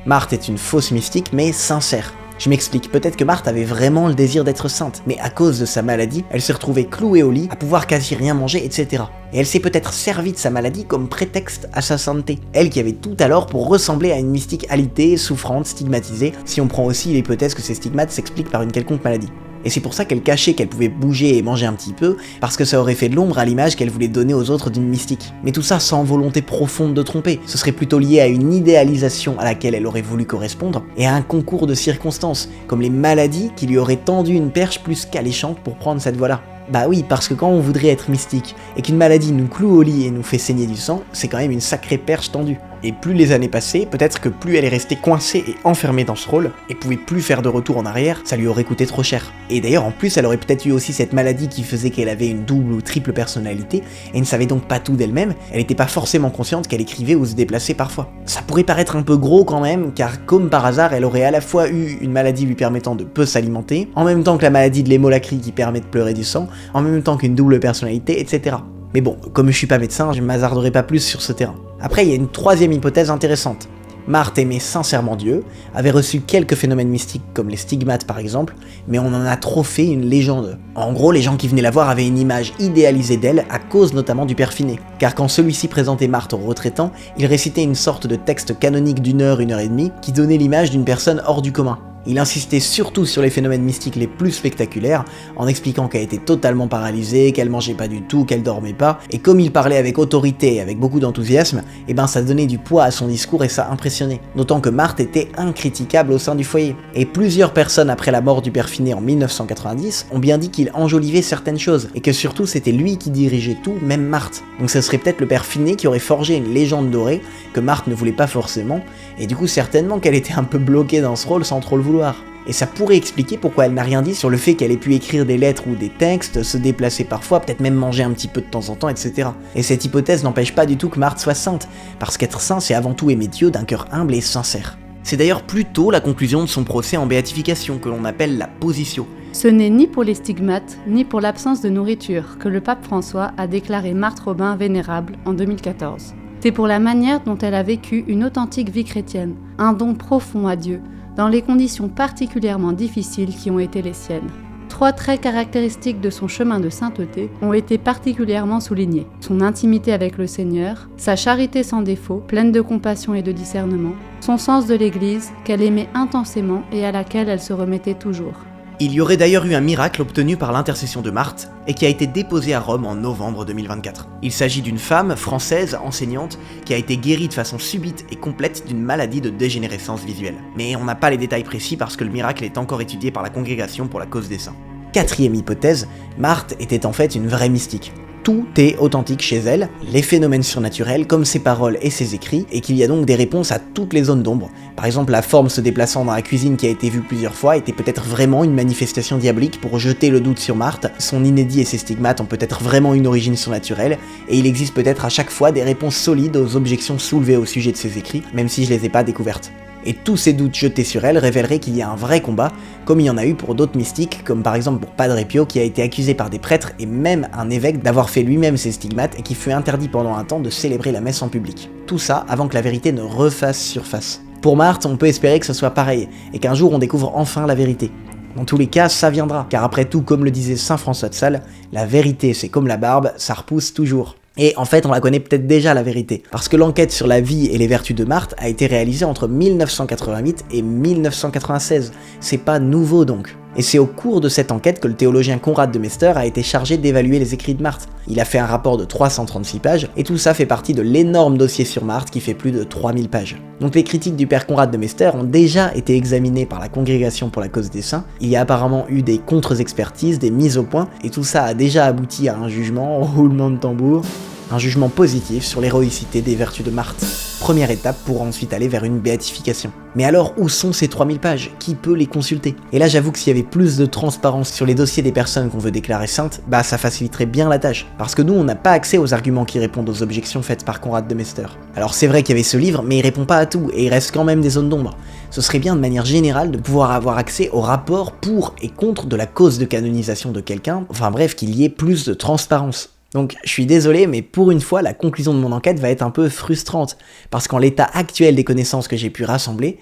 Marthe est une fausse mystique, mais sincère. Je m'explique, peut-être que Marthe avait vraiment le désir d'être sainte, mais à cause de sa maladie, elle s'est retrouvée clouée au lit, à pouvoir quasi rien manger, etc. Et elle s'est peut-être servie de sa maladie comme prétexte à sa sainteté. Elle qui avait tout alors pour ressembler à une mystique alitée, souffrante, stigmatisée, si on prend aussi l'hypothèse que ces stigmates s'expliquent par une quelconque maladie. Et c'est pour ça qu'elle cachait qu'elle pouvait bouger et manger un petit peu, parce que ça aurait fait de l'ombre à l'image qu'elle voulait donner aux autres d'une mystique. Mais tout ça sans volonté profonde de tromper, ce serait plutôt lié à une idéalisation à laquelle elle aurait voulu correspondre, et à un concours de circonstances, comme les maladies qui lui auraient tendu une perche plus qu'alléchante pour prendre cette voie-là. Bah oui, parce que quand on voudrait être mystique, et qu'une maladie nous cloue au lit et nous fait saigner du sang, c'est quand même une sacrée perche tendue. Et plus les années passaient, peut-être que plus elle est restée coincée et enfermée dans ce rôle, et pouvait plus faire de retour en arrière, ça lui aurait coûté trop cher. Et d'ailleurs, en plus, elle aurait peut-être eu aussi cette maladie qui faisait qu'elle avait une double ou triple personnalité, et ne savait donc pas tout d'elle-même, elle n'était pas forcément consciente qu'elle écrivait ou se déplaçait parfois. Ça pourrait paraître un peu gros quand même, car comme par hasard, elle aurait à la fois eu une maladie lui permettant de peu s'alimenter, en même temps que la maladie de l'hémolacrie qui permet de pleurer du sang, en même temps qu'une double personnalité, etc. Mais bon, comme je suis pas médecin, je m'hasarderai pas plus sur ce terrain. Après, il y a une troisième hypothèse intéressante. Marthe aimait sincèrement Dieu, avait reçu quelques phénomènes mystiques comme les stigmates par exemple, mais on en a trop fait une légende. En gros, les gens qui venaient la voir avaient une image idéalisée d'elle à cause notamment du père Finet, car quand celui-ci présentait Marthe aux retraitants, il récitait une sorte de texte canonique d'1 heure et demie qui donnait l'image d'une personne hors du commun. Il insistait surtout sur les phénomènes mystiques les plus spectaculaires, en expliquant qu'elle était totalement paralysée, qu'elle mangeait pas du tout, qu'elle dormait pas, et comme il parlait avec autorité et avec beaucoup d'enthousiasme, et ben ça donnait du poids à son discours et ça impressionnait. D'autant que Marthe était incritiquable au sein du foyer. Et plusieurs personnes après la mort du père Finet en 1990 ont bien dit qu'il enjolivait certaines choses, et que surtout c'était lui qui dirigeait tout, même Marthe. Donc ce serait peut-être le père Finet qui aurait forgé une légende dorée, que Marthe ne voulait pas forcément, et du coup certainement qu'elle était un peu bloquée dans ce rôle sans trop le vouloir. Et ça pourrait expliquer pourquoi elle n'a rien dit sur le fait qu'elle ait pu écrire des lettres ou des textes, se déplacer parfois, peut-être même manger un petit peu de temps en temps, etc. Et cette hypothèse n'empêche pas du tout que Marthe soit sainte, parce qu'être saint c'est avant tout aimer Dieu d'un cœur humble et sincère. C'est d'ailleurs plutôt la conclusion de son procès en béatification que l'on appelle la positio. Ce n'est ni pour les stigmates, ni pour l'absence de nourriture que le pape François a déclaré Marthe Robin vénérable en 2014. C'est pour la manière dont elle a vécu une authentique vie chrétienne, un don profond à Dieu, dans les conditions particulièrement difficiles qui ont été les siennes. 3 traits caractéristiques de son chemin de sainteté ont été particulièrement soulignés. Son intimité avec le Seigneur, sa charité sans défaut, pleine de compassion et de discernement, son sens de l'Église, qu'elle aimait intensément et à laquelle elle se remettait toujours. Il y aurait d'ailleurs eu un miracle obtenu par l'intercession de Marthe et qui a été déposé à Rome en novembre 2024. Il s'agit d'une femme française enseignante qui a été guérie de façon subite et complète d'une maladie de dégénérescence visuelle. Mais on n'a pas les détails précis parce que le miracle est encore étudié par la congrégation pour la cause des saints. 4e hypothèse, Marthe était en fait une vraie mystique. Tout est authentique chez elle, les phénomènes surnaturels comme ses paroles et ses écrits, et qu'il y a donc des réponses à toutes les zones d'ombre. Par exemple, la forme se déplaçant dans la cuisine qui a été vue plusieurs fois était peut-être vraiment une manifestation diabolique pour jeter le doute sur Marthe, son inédit et ses stigmates ont peut-être vraiment une origine surnaturelle, et il existe peut-être à chaque fois des réponses solides aux objections soulevées au sujet de ses écrits, même si je les ai pas découvertes. Et tous ces doutes jetés sur elle révéleraient qu'il y a un vrai combat, comme il y en a eu pour d'autres mystiques, comme par exemple pour Padre Pio qui a été accusé par des prêtres et même un évêque d'avoir fait lui-même ses stigmates et qui fut interdit pendant un temps de célébrer la messe en public. Tout ça avant que la vérité ne refasse surface. Pour Marthe, on peut espérer que ce soit pareil, et qu'un jour on découvre enfin la vérité. Dans tous les cas, ça viendra, car après tout, comme le disait saint François de Sales, la vérité c'est comme la barbe, ça repousse toujours. Et en fait, on la connaît peut-être déjà la vérité, parce que l'enquête sur la vie et les vertus de Marthe a été réalisée entre 1988 et 1996. C'est pas nouveau donc. Et c'est au cours de cette enquête que le théologien Conrad de Mester a été chargé d'évaluer les écrits de Marthe. Il a fait un rapport de 336 pages, et tout ça fait partie de l'énorme dossier sur Marthe qui fait plus de 3000 pages. Donc les critiques du père Conrad de Mester ont déjà été examinées par la Congrégation pour la cause des saints, il y a apparemment eu des contre-expertises, des mises au point, et tout ça a déjà abouti à un jugement, roulement de tambour, un jugement positif sur l'héroïcité des vertus de Marthe. Première étape pour ensuite aller vers une béatification. Mais alors, où sont ces 3000 pages? Qui peut les consulter? Et là, j'avoue que s'il y avait plus de transparence sur les dossiers des personnes qu'on veut déclarer saintes, bah ça faciliterait bien la tâche. Parce que nous, on n'a pas accès aux arguments qui répondent aux objections faites par Conrad de Mester. Alors c'est vrai qu'il y avait ce livre, mais il répond pas à tout, et il reste quand même des zones d'ombre. Ce serait bien de manière générale de pouvoir avoir accès aux rapports pour et contre de la cause de canonisation de quelqu'un, enfin bref, qu'il y ait plus de transparence. Donc je suis désolé, mais pour une fois, la conclusion de mon enquête va être un peu frustrante, parce qu'en l'état actuel des connaissances que j'ai pu rassembler,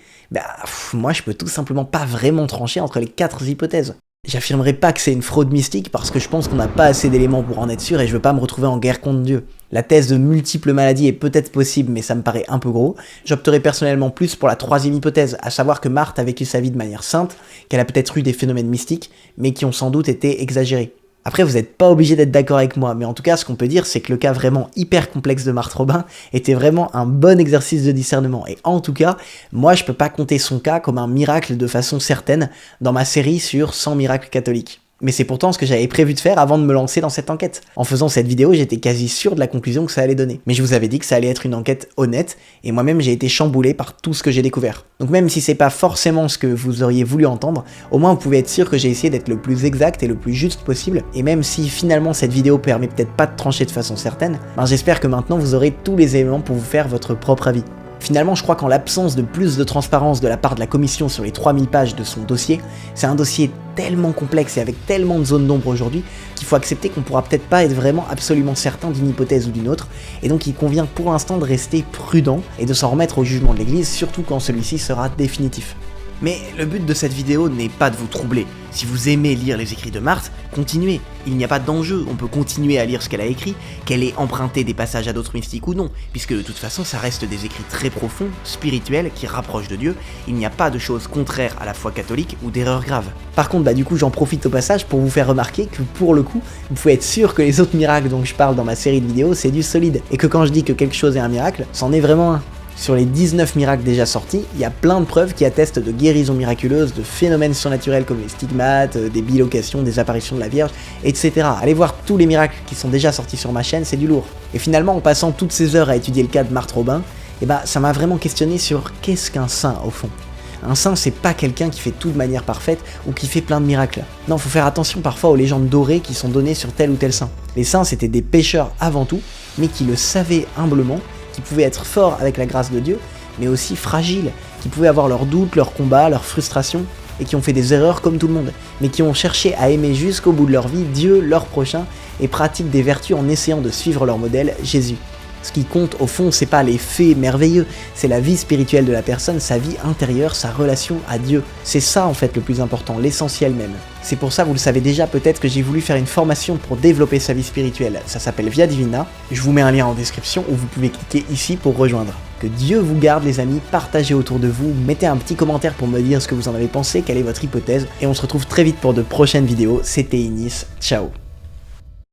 moi je peux tout simplement pas vraiment trancher entre les 4 hypothèses. J'affirmerai pas que c'est une fraude mystique, parce que je pense qu'on n'a pas assez d'éléments pour en être sûr et je veux pas me retrouver en guerre contre Dieu. La thèse de multiples maladies est peut-être possible, mais ça me paraît un peu gros. J'opterai personnellement plus pour la 3e hypothèse, à savoir que Marthe a vécu sa vie de manière sainte, qu'elle a peut-être eu des phénomènes mystiques, mais qui ont sans doute été exagérés. Après, vous n'êtes pas obligé d'être d'accord avec moi, mais en tout cas, ce qu'on peut dire, c'est que le cas vraiment hyper complexe de Marthe Robin était vraiment un bon exercice de discernement. Et en tout cas, moi, je peux pas compter son cas comme un miracle de façon certaine dans ma série sur 100 miracles catholiques. Mais c'est pourtant ce que j'avais prévu de faire avant de me lancer dans cette enquête. En faisant cette vidéo, j'étais quasi sûr de la conclusion que ça allait donner. Mais je vous avais dit que ça allait être une enquête honnête, et moi-même j'ai été chamboulé par tout ce que j'ai découvert. Donc même si c'est pas forcément ce que vous auriez voulu entendre, au moins vous pouvez être sûr que j'ai essayé d'être le plus exact et le plus juste possible, et même si finalement cette vidéo permet peut-être pas de trancher de façon certaine, j'espère que maintenant vous aurez tous les éléments pour vous faire votre propre avis. Finalement, je crois qu'en l'absence de plus de transparence de la part de la commission sur les 3000 pages de son dossier, c'est un dossier tellement complexe et avec tellement de zones d'ombre aujourd'hui qu'il faut accepter qu'on pourra peut-être pas être vraiment absolument certain d'une hypothèse ou d'une autre, et donc il convient pour l'instant de rester prudent et de s'en remettre au jugement de l'Église, surtout quand celui-ci sera définitif. Mais le but de cette vidéo n'est pas de vous troubler. Si vous aimez lire les écrits de Marthe, continuez. Il n'y a pas d'enjeu, on peut continuer à lire ce qu'elle a écrit, qu'elle ait emprunté des passages à d'autres mystiques ou non, puisque de toute façon ça reste des écrits très profonds, spirituels, qui rapprochent de Dieu. Il n'y a pas de choses contraires à la foi catholique ou d'erreurs graves. Par contre, du coup j'en profite au passage pour vous faire remarquer que pour le coup, vous pouvez être sûr que les autres miracles dont je parle dans ma série de vidéos, c'est du solide. Et que quand je dis que quelque chose est un miracle, c'en est vraiment un. Sur les 19 miracles déjà sortis, il y a plein de preuves qui attestent de guérisons miraculeuses, de phénomènes surnaturels comme les stigmates, des bilocations, des apparitions de la Vierge, etc. Allez voir tous les miracles qui sont déjà sortis sur ma chaîne, c'est du lourd. Et finalement, en passant toutes ces heures à étudier le cas de Marthe Robin, ça m'a vraiment questionné sur qu'est-ce qu'un saint au fond. Un saint, c'est pas quelqu'un qui fait tout de manière parfaite ou qui fait plein de miracles. Non, faut faire attention parfois aux légendes dorées qui sont données sur tel ou tel saint. Les saints, c'était des pécheurs avant tout, mais qui le savaient humblement, qui pouvaient être forts avec la grâce de Dieu, mais aussi fragiles, qui pouvaient avoir leurs doutes, leurs combats, leurs frustrations, et qui ont fait des erreurs comme tout le monde, mais qui ont cherché à aimer jusqu'au bout de leur vie Dieu, leur prochain, et pratiquent des vertus en essayant de suivre leur modèle, Jésus. Ce qui compte au fond, c'est pas les faits merveilleux, c'est la vie spirituelle de la personne, sa vie intérieure, sa relation à Dieu. C'est ça en fait le plus important, l'essentiel même. C'est pour ça, vous le savez déjà peut-être, que j'ai voulu faire une formation pour développer sa vie spirituelle. Ça s'appelle Via Divina. Je vous mets un lien en description où vous pouvez cliquer ici pour rejoindre. Que Dieu vous garde les amis, partagez autour de vous, mettez un petit commentaire pour me dire ce que vous en avez pensé, quelle est votre hypothèse, et on se retrouve très vite pour de prochaines vidéos. C'était Inis, ciao.